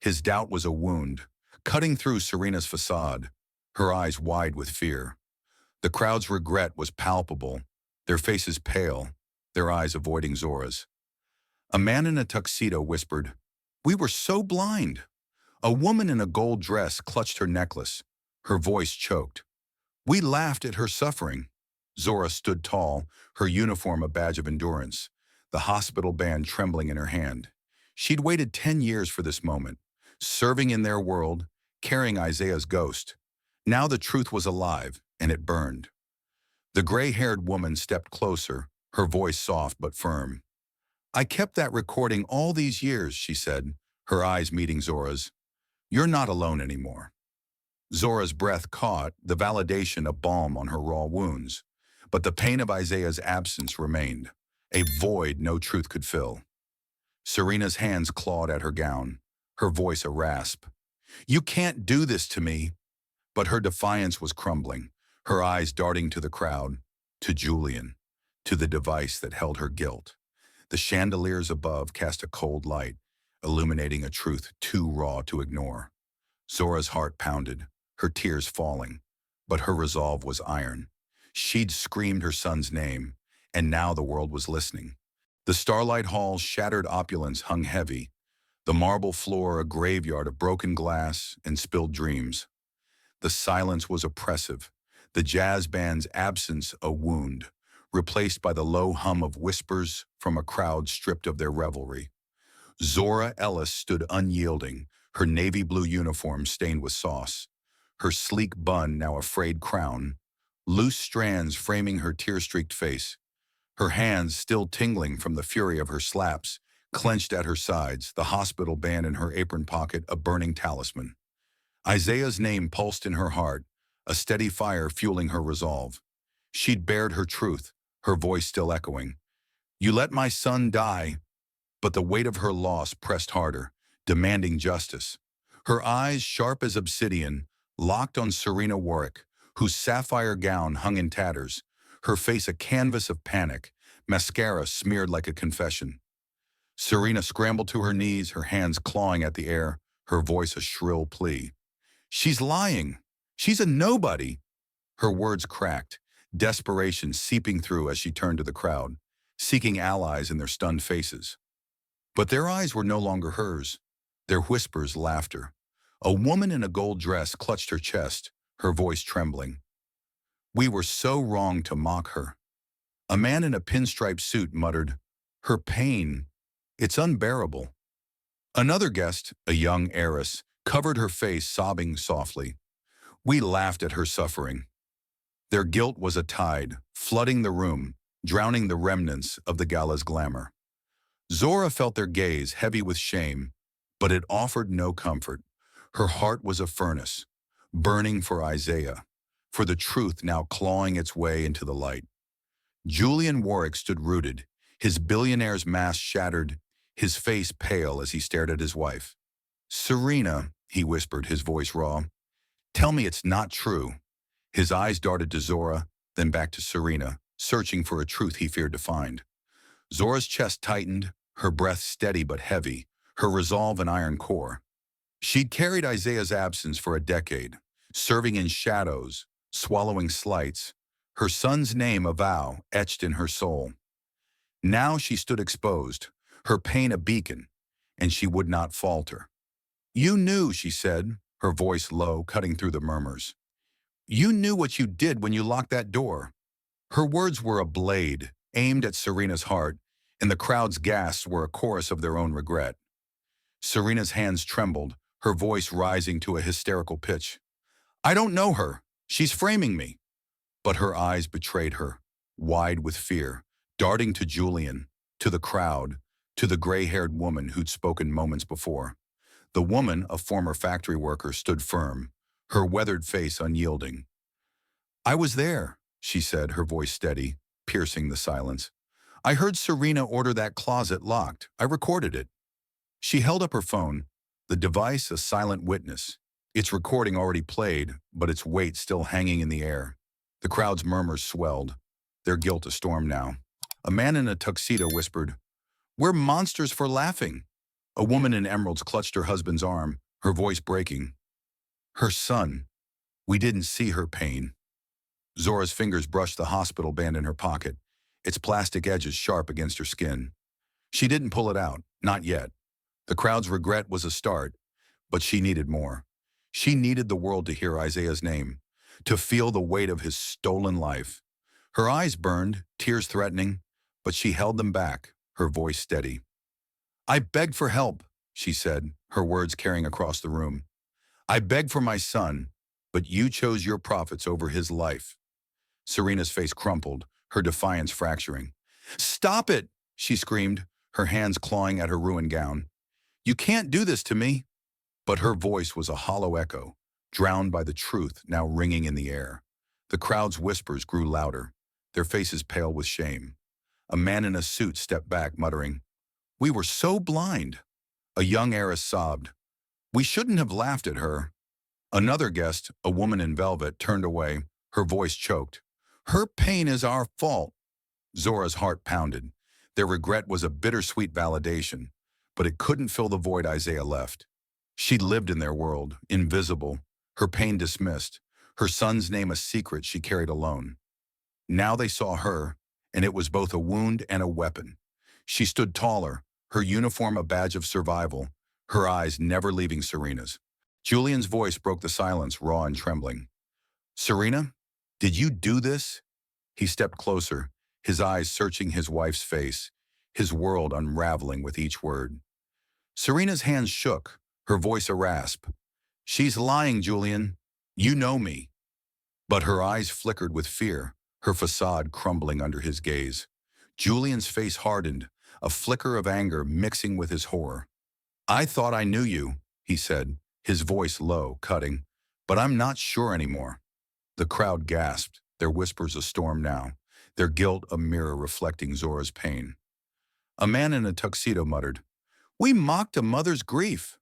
Speaker 1: His doubt was a wound, cutting through Serena's facade, her eyes wide with fear. The crowd's regret was palpable, their faces pale, their eyes avoiding Zora's. A man in a tuxedo whispered, "We were so blind." A woman in a gold dress clutched her necklace, her voice choked. "We laughed at her suffering." Zora stood tall, her uniform a badge of endurance, the hospital band trembling in her hand. She'd waited 10 years for this moment, serving in their world, carrying Isaiah's ghost. Now the truth was alive, and it burned. The gray-haired woman stepped closer, her voice soft but firm. "I kept that recording all these years," she said, her eyes meeting Zora's. "You're not alone anymore." Zora's breath caught, the validation of balm on her raw wounds. But the pain of Isaiah's absence remained, a void no truth could fill. Serena's hands clawed at her gown, her voice a rasp. "You can't do this to me." But her defiance was crumbling, her eyes darting to the crowd, to Julian, to the device that held her guilt. The chandeliers above cast a cold light, illuminating a truth too raw to ignore. Zora's heart pounded, her tears falling, but her resolve was iron. She'd screamed her son's name, and now the world was listening. The Starlight Hall's shattered opulence hung heavy, the marble floor a graveyard of broken glass and spilled dreams. The silence was oppressive, the jazz band's absence a wound, replaced by the low hum of whispers from a crowd stripped of their revelry. Zora Ellis stood unyielding, her navy blue uniform stained with sauce, her sleek bun now a frayed crown, loose strands framing her tear-streaked face, her hands still tingling from the fury of her slaps, clenched at her sides, the hospital band in her apron pocket a burning talisman. Isaiah's name pulsed in her heart, a steady fire fueling her resolve. She'd bared her truth, her voice still echoing. "You let my son die." But the weight of her loss pressed harder, demanding justice. Her eyes, sharp as obsidian, locked on Serena Warrick, whose sapphire gown hung in tatters, her face a canvas of panic, mascara smeared like a confession. Serena scrambled to her knees, her hands clawing at the air, her voice a shrill plea. "She's lying. She's a nobody." Her words cracked, desperation seeping through as she turned to the crowd, seeking allies in their stunned faces. But their eyes were no longer hers, their whispers laughter. A woman in a gold dress clutched her chest, her voice trembling. "We were so wrong to mock her." A man in a pinstripe suit muttered, "Her pain, it's unbearable." Another guest, a young heiress, covered her face, sobbing softly. "We laughed at her suffering." Their guilt was a tide, flooding the room, drowning the remnants of the gala's glamour. Zora felt their gaze, heavy with shame, but it offered no comfort. Her heart was a furnace, burning for Isaiah, for the truth now clawing its way into the light. Julian Warwick stood rooted, his billionaire's mask shattered, his face pale as he stared at his wife. "Serena," he whispered, his voice raw, "tell me it's not true." His eyes darted to Zora, then back to Serena, searching for a truth he feared to find. Zora's chest tightened, her breath steady but heavy, her resolve an iron core. She'd carried Isaiah's absence for a decade, serving in shadows, swallowing slights, her son's name a vow etched in her soul. Now she stood exposed, her pain a beacon, and she would not falter. "You knew," she said, her voice low, cutting through the murmurs. "You knew what you did when you locked that door." Her words were a blade, aimed at Serena's heart, and the crowd's gasps were a chorus of their own regret. Serena's hands trembled, her voice rising to a hysterical pitch. "I don't know her. She's framing me." But her eyes betrayed her, wide with fear, darting to Julian, to the crowd, to the gray-haired woman who'd spoken moments before. The woman, a former factory worker, stood firm, her weathered face unyielding. "I was there," she said, her voice steady, piercing the silence. "I heard Serena order that closet locked. I recorded it." She held up her phone, the device a silent witness, its recording already played, but its weight still hanging in the air. The crowd's murmurs swelled, their guilt a storm now. A man in a tuxedo whispered, "We're monsters for laughing." A woman in emeralds clutched her husband's arm, her voice breaking. "Her son. We didn't see her pain." Zora's fingers brushed the hospital band in her pocket, its plastic edges sharp against her skin. She didn't pull it out, not yet. The crowd's regret was a start, but she needed more. She needed the world to hear Isaiah's name, to feel the weight of his stolen life. Her eyes burned, tears threatening, but she held them back, her voice steady. "I begged for help," she said, her words carrying across the room. "I begged for my son, but you chose your profits over his life." Serena's face crumpled, her defiance fracturing. "Stop it!" she screamed, her hands clawing at her ruined gown. "You can't do this to me." But her voice was a hollow echo, drowned by the truth now ringing in the air. The crowd's whispers grew louder, their faces pale with shame. A man in a suit stepped back, muttering, "We were so blind." A young heiress sobbed, "We shouldn't have laughed at her." Another guest, a woman in velvet, turned away, her voice choked. "Her pain is our fault." Zora's heart pounded. Their regret was a bittersweet validation, but it couldn't fill the void Isaiah left. She lived in their world, invisible, her pain dismissed, her son's name a secret she carried alone. Now they saw her, and it was both a wound and a weapon. She stood taller, her uniform a badge of survival, her eyes never leaving Serena's. Julian's voice broke the silence, raw and trembling. "Serena, did you do this?" He stepped closer, his eyes searching his wife's face, his world unraveling with each word. Serena's hands shook, her voice a rasp. "She's lying, Julian. You know me." But her eyes flickered with fear, her facade crumbling under his gaze. Julian's face hardened, a flicker of anger mixing with his horror. "I thought I knew you," he said, his voice low, cutting, "but I'm not sure anymore." The crowd gasped, their whispers a storm now, their guilt a mirror reflecting Zora's pain. A man in a tuxedo muttered, "We mocked a mother's grief."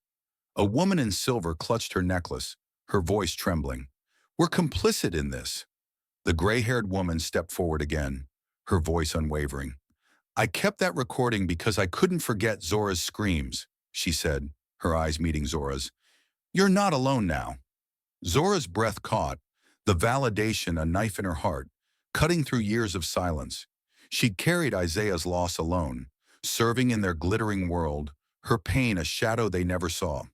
Speaker 1: A woman in silver clutched her necklace, her voice trembling. "We're complicit in this." The gray-haired woman stepped forward again, her voice unwavering. "I kept that recording because I couldn't forget Zora's screams," she said, her eyes meeting Zora's. "You're not alone now." Zora's breath caught, the validation a knife in her heart, cutting through years of silence. She'd carried Isaiah's loss alone, serving in their glittering world, her pain a shadow they never saw.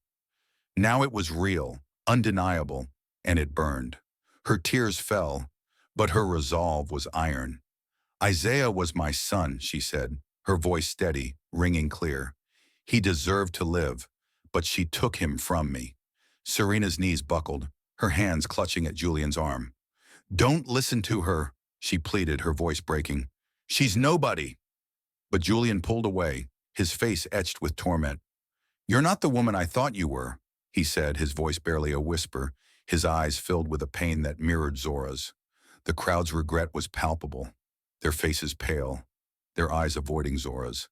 Speaker 1: Now it was real, undeniable, and it burned. Her tears fell, but her resolve was iron. "Isaiah was my son," she said, her voice steady, ringing clear. "He deserved to live, but she took him from me." Serena's knees buckled, her hands clutching at Julian's arm. "Don't listen to her," she pleaded, her voice breaking. "She's nobody." But Julian pulled away, his face etched with torment. "You're not the woman I thought you were," he said, his voice barely a whisper, his eyes filled with a pain that mirrored Zora's. The crowd's regret was palpable, their faces pale, their eyes avoiding Zora's.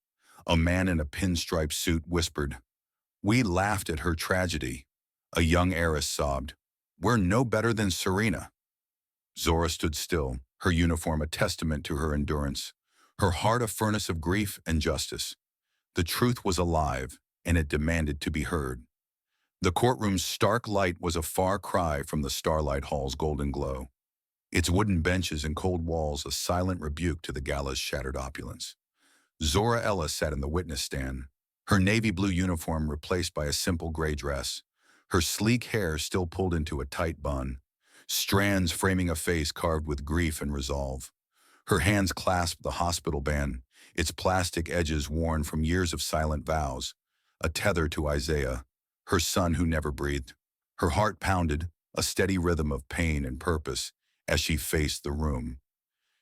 Speaker 1: A man in a pinstripe suit whispered, "We laughed at her tragedy." A young heiress sobbed, "We're no better than Serena." Zora stood still, her uniform a testament to her endurance, her heart a furnace of grief and justice. The truth was alive, and it demanded to be heard. The courtroom's stark light was a far cry from the Starlight Hall's golden glow, its wooden benches and cold walls a silent rebuke to the gala's shattered opulence. Zora Ellis sat in the witness stand, her navy blue uniform replaced by a simple gray dress, her sleek hair still pulled into a tight bun, strands framing a face carved with grief and resolve. Her hands clasped the hospital band, its plastic edges worn from years of silent vows, a tether to Isaiah, her son who never breathed. Her heart pounded, a steady rhythm of pain and purpose, as she faced the room.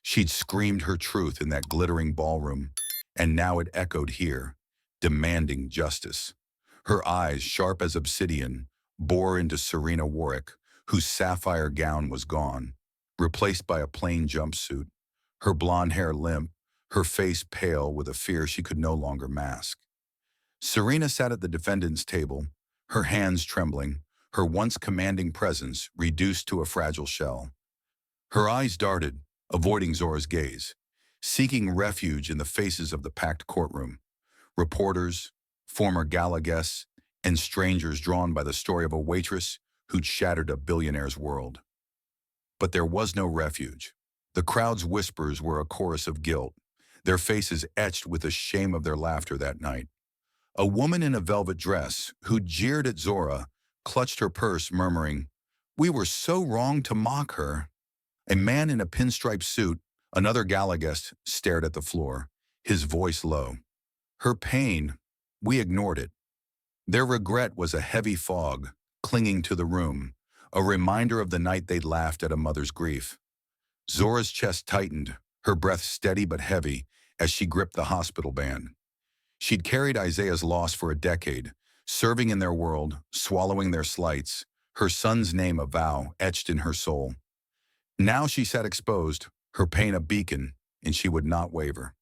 Speaker 1: She'd screamed her truth in that glittering ballroom, and now it echoed here, demanding justice. Her eyes, sharp as obsidian, bore into Serena Warrick, whose sapphire gown was gone, replaced by a plain jumpsuit, her blonde hair limp, her face pale with a fear she could no longer mask. Serena sat at the defendant's table, her hands trembling, her once commanding presence reduced to a fragile shell. Her eyes darted, avoiding Zora's gaze, seeking refuge in the faces of the packed courtroom. Reporters, former gala guests, and strangers drawn by the story of a waitress who'd shattered a billionaire's world. But there was no refuge. The crowd's whispers were a chorus of guilt, their faces etched with the shame of their laughter that night. A woman in a velvet dress, who jeered at Zora, clutched her purse, murmuring, "We were so wrong to mock her." A man in a pinstripe suit, another gala guest, stared at the floor, his voice low. Her pain, we ignored it. Their regret was a heavy fog, clinging to the room, a reminder of the night they'd laughed at a mother's grief. Zora's chest tightened, her breath steady but heavy, as she gripped the hospital band. She'd carried Isaiah's loss for a decade, serving in their world, swallowing their slights, her son's name a vow etched in her soul. Now she sat exposed, her pain a beacon, and she would not waver.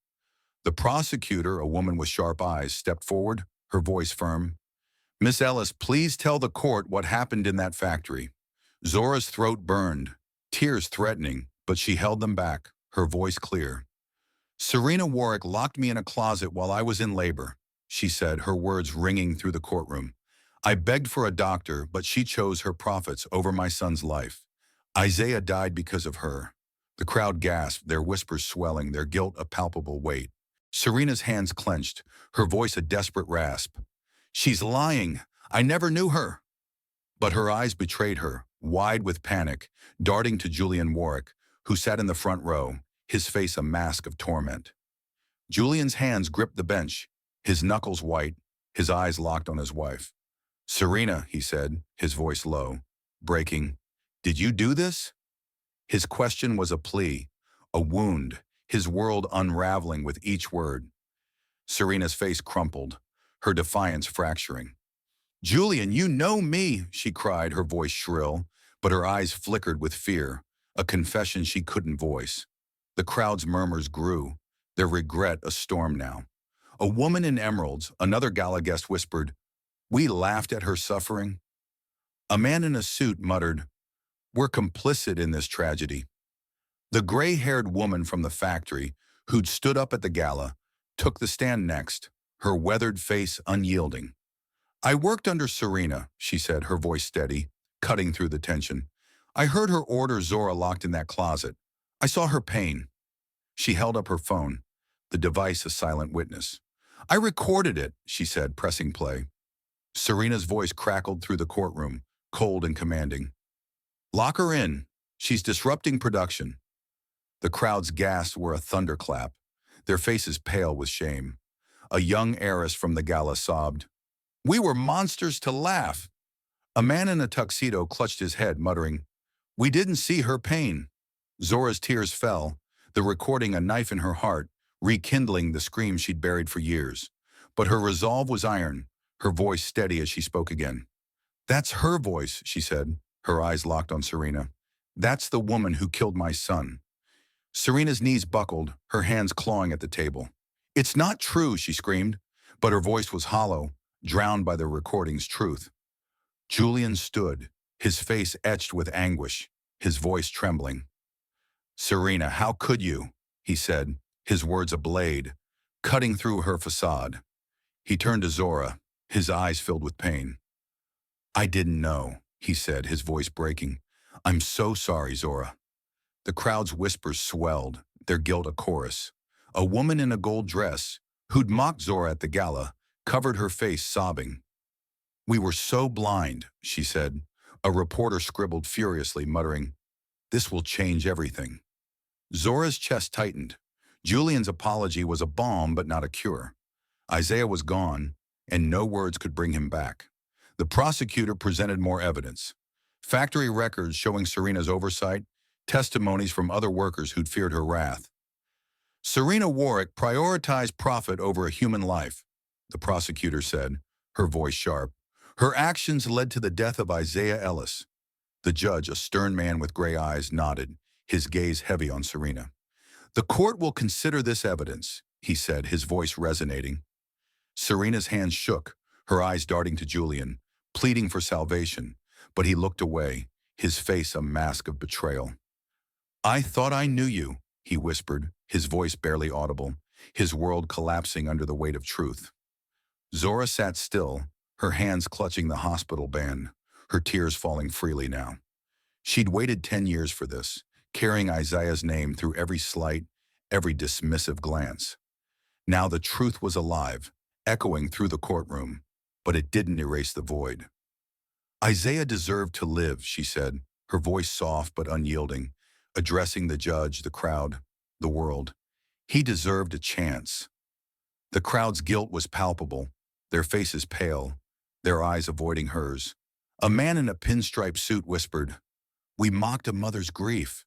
Speaker 1: The prosecutor, a woman with sharp eyes, stepped forward, her voice firm. Miss Ellis, please tell the court what happened in that factory. Zora's throat burned, tears threatening, but she held them back, her voice clear. Serena Warrick locked me in a closet while I was in labor, she said, her words ringing through the courtroom. I begged for a doctor, but she chose her profits over my son's life. Isaiah died because of her. The crowd gasped, their whispers swelling, their guilt a palpable weight. Serena's hands clenched, her voice a desperate rasp. She's lying. I never knew her. But her eyes betrayed her, wide with panic, darting to Julian Warrick, who sat in the front row, his face a mask of torment. Julian's hands gripped the bench, his knuckles white, his eyes locked on his wife. Serena, he said, his voice low, breaking, did you do this? His question was a plea, a wound, his world unraveling with each word. Serena's face crumpled, her defiance fracturing. Julian, you know me, she cried, her voice shrill, but her eyes flickered with fear, a confession she couldn't voice. The crowd's murmurs grew, their regret a storm now. A woman in emeralds, another gala guest whispered, we laughed at her suffering. A man in a suit muttered, we're complicit in this tragedy. The gray-haired woman from the factory, who'd stood up at the gala, took the stand next, her weathered face unyielding. I worked under Serena, she said, her voice steady, cutting through the tension. I heard her order Zora locked in that closet. I saw her pain. She held up her phone, the device a silent witness. I recorded it, she said, pressing play. Serena's voice crackled through the courtroom, cold and commanding. Lock her in. She's disrupting production. The crowd's gasps were a thunderclap, their faces pale with shame. A young heiress from the gala sobbed. We were monsters to laugh. A man in a tuxedo clutched his head, muttering, we didn't see her pain. Zora's tears fell, the recording a knife in her heart, rekindling the scream she'd buried for years. But her resolve was iron, her voice steady as she spoke again. That's her voice, she said, her eyes locked on Serena. That's the woman who killed my son. Serena's knees buckled, her hands clawing at the table. It's not true, she screamed, but her voice was hollow, drowned by the recording's truth. Julian stood, his face etched with anguish, his voice trembling. Serena, how could you? He said, his words a blade, cutting through her facade. He turned to Zora, his eyes filled with pain. I didn't know, he said, his voice breaking. I'm so sorry, Zora. The crowd's whispers swelled, their guilt a chorus. A woman in a gold dress, who'd mocked Zora at the gala, covered her face, sobbing. We were so blind, she said. A reporter scribbled furiously, muttering, this will change everything. Zora's chest tightened. Julian's apology was a balm but not a cure. Isaiah was gone, and no words could bring him back. The prosecutor presented more evidence. Factory records showing Serena's oversight, testimonies from other workers who'd feared her wrath. Serena Warrick prioritized profit over a human life, the prosecutor said, her voice sharp. Her actions led to the death of Isaiah Ellis. The judge, a stern man with gray eyes, nodded, his gaze heavy on Serena. The court will consider this evidence, he said, his voice resonating. Serena's hands shook, her eyes darting to Julian, pleading for salvation, but he looked away, his face a mask of betrayal. I thought I knew you, he whispered, his voice barely audible, his world collapsing under the weight of truth. Zora sat still, her hands clutching the hospital band, her tears falling freely now. She'd waited 10 years for this, carrying Isaiah's name through every slight, every dismissive glance. Now the truth was alive, echoing through the courtroom, but it didn't erase the void. Isaiah deserved to live, she said, her voice soft but unyielding, addressing the judge, the crowd, the world. He deserved a chance. The crowd's guilt was palpable, their faces pale, their eyes avoiding hers. A man in a pinstripe suit whispered, we mocked a mother's grief.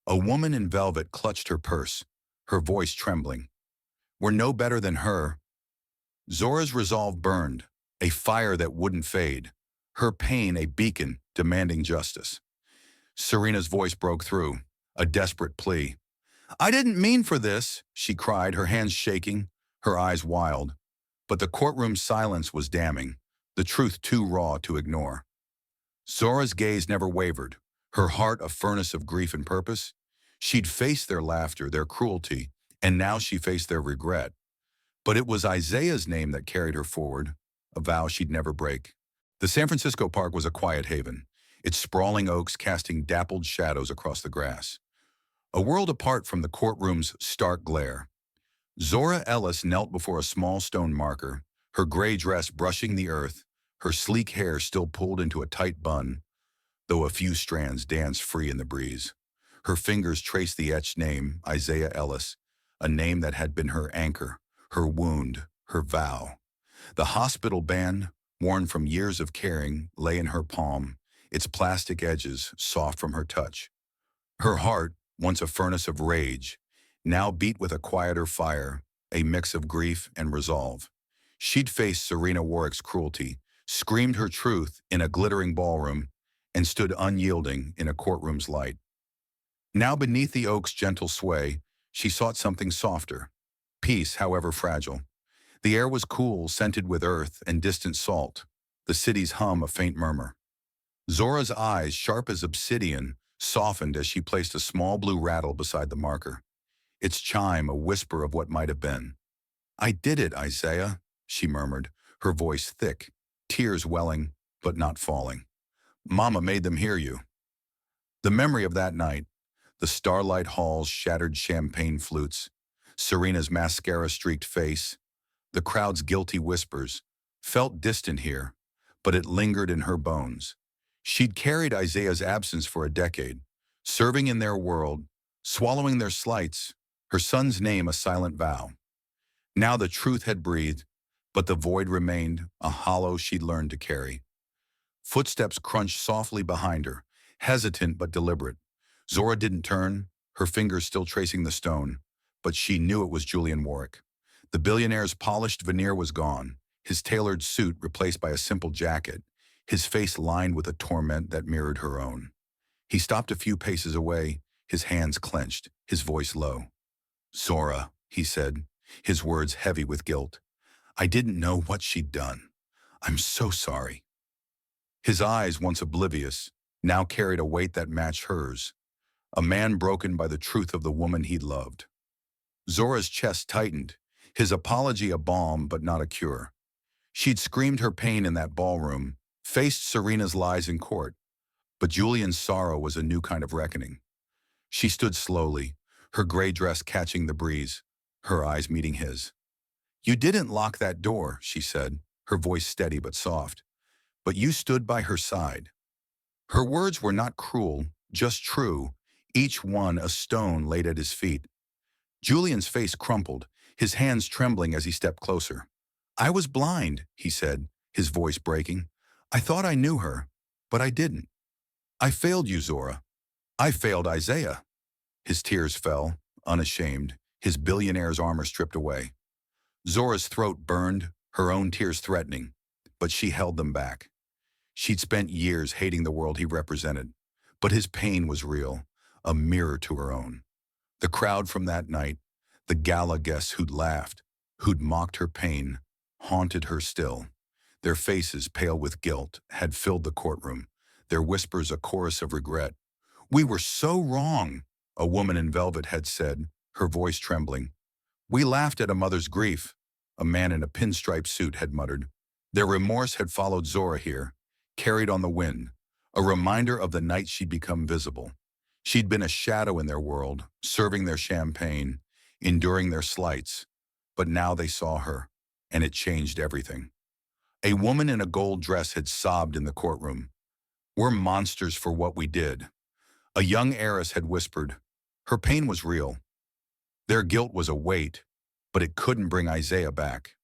Speaker 1: A woman in velvet clutched her purse, her voice trembling. We're no better than her. Zora's resolve burned, a fire that wouldn't fade. her pain a beacon demanding justice. Serena's voice broke through, a desperate plea. "I didn't mean for this," she cried, her hands shaking, her eyes wild. But the courtroom's silence was damning, the truth too raw to ignore. Zora's gaze never wavered, her heart a furnace of grief and purpose. She'd faced their laughter, their cruelty, and now she faced their regret. But it was Isaiah's name that carried her forward, a vow she'd never break. The San Francisco park was a quiet haven, its sprawling oaks casting dappled shadows across the grass. A world apart from the courtroom's stark glare. Zora Ellis knelt before a small stone marker, her gray dress brushing the earth, her sleek hair still pulled into a tight bun, though a few strands danced free in the breeze. Her fingers traced the etched name, Isaiah Ellis, a name that had been her anchor, her wound, her vow. The hospital band, worn from years of caring, lay in her palm, its plastic edges soft from her touch. Her heart, once a furnace of rage, now beat with a quieter fire, a mix of grief and resolve. She'd faced Serena Warrick's cruelty, screamed her truth in a glittering ballroom, and stood unyielding in a courtroom's light. Now beneath the oak's gentle sway, she sought something softer. Peace, however fragile. The air was cool, scented with earth and distant salt, the city's hum a faint murmur. Zora's eyes, sharp as obsidian, softened as she placed a small blue rattle beside the marker, its chime a whisper of what might have been. "I did it, Isaiah," she murmured, her voice thick, tears welling, but not falling. "Mama made them hear you." The memory of that night, the Starlight Hall's shattered champagne flutes, Serena's mascara-streaked face, the crowd's guilty whispers, felt distant here, but it lingered in her bones. She'd carried Isaiah's absence for a decade, serving in their world, swallowing their slights, her son's name a silent vow. Now the truth had breathed, but the void remained, a hollow she'd learned to carry. Footsteps crunched softly behind her, hesitant but deliberate. Zora didn't turn, her fingers still tracing the stone, but she knew it was Julian Warrick. The billionaire's polished veneer was gone, his tailored suit replaced by a simple jacket, his face lined with a torment that mirrored her own. He stopped a few paces away, his hands clenched, his voice low. "Zora," he said, his words heavy with guilt. "I didn't know what she'd done. I'm so sorry." His eyes, once oblivious, now carried a weight that matched hers, a man broken by the truth of the woman he'd loved. Zora's chest tightened, his apology a balm but not a cure. She'd screamed her pain in that ballroom, faced Serena's lies in court, but Julian's sorrow was a new kind of reckoning. She stood slowly, her gray dress catching the breeze, her eyes meeting his. "You didn't lock that door," she said, her voice steady but soft, "but you stood by her side." Her words were not cruel, just true, each one a stone laid at his feet. Julian's face crumpled, his hands trembling as he stepped closer. "I was blind," he said, his voice breaking. "I thought I knew her, but I didn't. I failed you, Zora. I failed Isaiah." His tears fell, unashamed, his billionaire's armor stripped away. Zora's throat burned, her own tears threatening, but she held them back. She'd spent years hating the world he represented, but his pain was real, a mirror to her own. The crowd from that night, the gala guests who'd laughed, who'd mocked her pain, haunted her still. Their faces, pale with guilt, had filled the courtroom, their whispers a chorus of regret. "We were so wrong," a woman in velvet had said, her voice trembling. "We laughed at a mother's grief," a man in a pinstripe suit had muttered. Their remorse had followed Zora here, carried on the wind, a reminder of the night she'd become visible. She'd been a shadow in their world, serving their champagne, enduring their slights. But now they saw her, and it changed everything. A woman in a gold dress had sobbed in the courtroom. "We're monsters for what we did." A young heiress had whispered. Her pain was real. Their guilt was a weight, but it couldn't bring Isaiah back.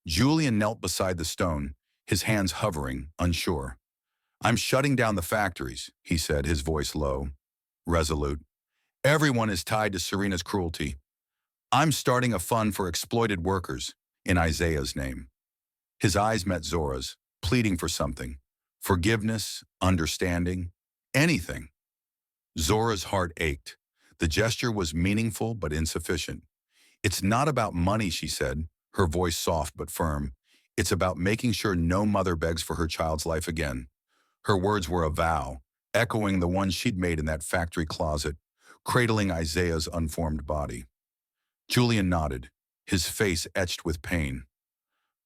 Speaker 1: Julian knelt beside the stone, his hands hovering, unsure. "I'm shutting down the factories," he said, his voice low, resolute. "Everyone is tied to Serena's cruelty. I'm starting a fund for exploited workers, in Isaiah's name." His eyes met Zora's, pleading for something, Forgiveness, understanding, anything. Zora's heart ached. The gesture was meaningful but insufficient. It's not about money, she said, her voice soft but firm. It's about making sure no mother begs for her child's life again. Her words were a vow, echoing the ones she'd made in that factory closet, cradling Isaiah's unformed body. Julian nodded, his face etched with pain.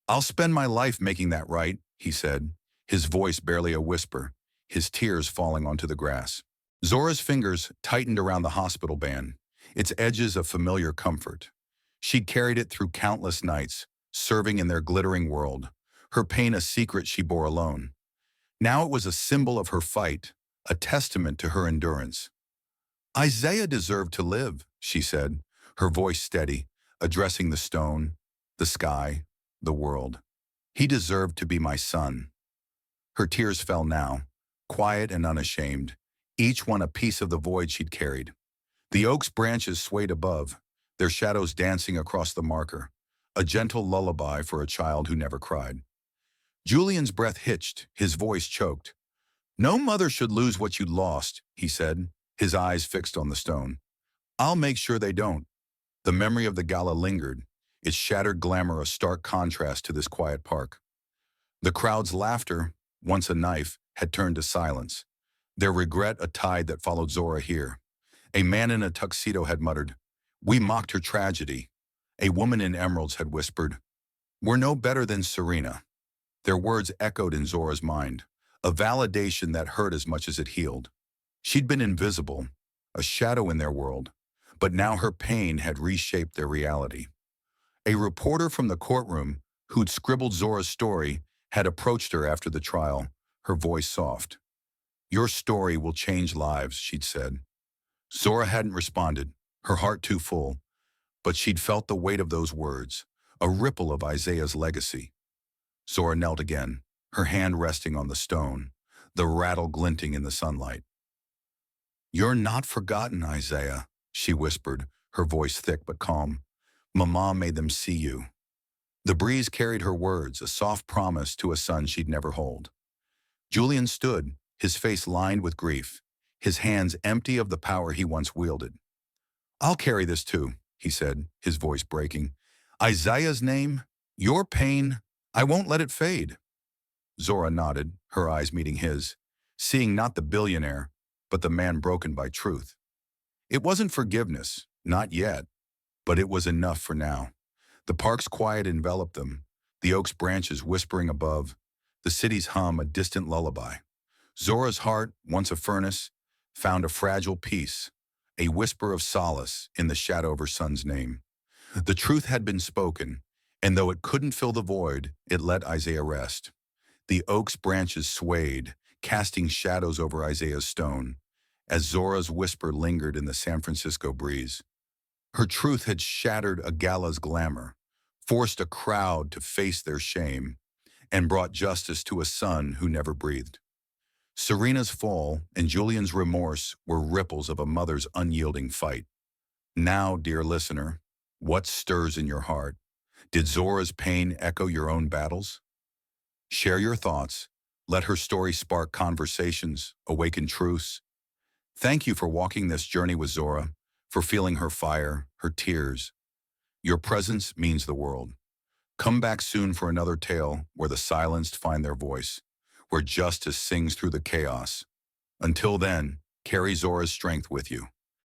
Speaker 1: I'll spend my life making that right, he said, his voice barely a whisper, his tears falling onto the grass. Zora's fingers tightened around the hospital band, its edges a familiar comfort. She'd carried it through countless nights, serving in their glittering world, her pain a secret she bore alone. Now it was a symbol of her fight, a testament to her endurance. Isaiah deserved to live, she said, her voice steady, addressing the stone, the sky, the world. He deserved to be my son. Her tears fell now, quiet and unashamed, each one a piece of the void she'd carried. The oak's branches swayed above, their shadows dancing across the marker, a gentle lullaby for a child who never cried. Julian's breath hitched, his voice choked. No mother should lose what you lost, he said, his eyes fixed on the stone. I'll make sure they don't. The memory of the gala lingered, its shattered glamour a stark contrast to this quiet park. The crowd's laughter, once a knife, had turned to silence, their regret a tide that followed Zora here. A man in a tuxedo had muttered, "We mocked her tragedy." A woman in emeralds had whispered, "We're no better than Serena." Their words echoed in Zora's mind, a validation that hurt as much as it healed. She'd been invisible, a shadow in their world, but now her pain had reshaped their reality. A reporter from the courtroom, who'd scribbled Zora's story, had approached her after the trial, her voice soft. "Your story will change lives," she'd said. Zora hadn't responded, her heart too full, but she'd felt the weight of those words, a ripple of Isaiah's legacy. Zora knelt again, her hand resting on the stone, the rattle glinting in the sunlight. "You're not forgotten, Isaiah," she whispered, her voice thick but calm. "Mama made them see you." The breeze carried her words, a soft promise to a son she'd never hold. Julian stood, his face lined with grief, his hands empty of the power he once wielded. "I'll carry this too," he said, his voice breaking. "Isaiah's name, your pain, I won't let it fade." Zora nodded, her eyes meeting his, seeing not the billionaire, but the man broken by truth. It wasn't forgiveness, not yet, but it was enough for now. The park's quiet enveloped them, the oak's branches whispering above, the city's hum a distant lullaby. Zora's heart, once a furnace, found a fragile peace, a whisper of solace in the shadow of her son's name. The truth had been spoken, and though it couldn't fill the void, it let Isaiah rest. The oak's branches swayed, casting shadows over Isaiah's stone, as Zora's whisper lingered in the San Francisco breeze. Her truth had shattered a gala's glamour, forced a crowd to face their shame, and brought justice to a son who never breathed. Serena's fall and Julian's remorse were ripples of a mother's unyielding fight. Now, dear listener, what stirs in your heart? Did Zora's pain echo your own battles? Share your thoughts. Let her story spark conversations, awaken truths. Thank you for walking this journey with Zora, for feeling her fire, her tears. Your presence means the world. Come back soon for another tale where the silenced find their voice, where justice sings through the chaos. Until then, carry Zora's strength with you.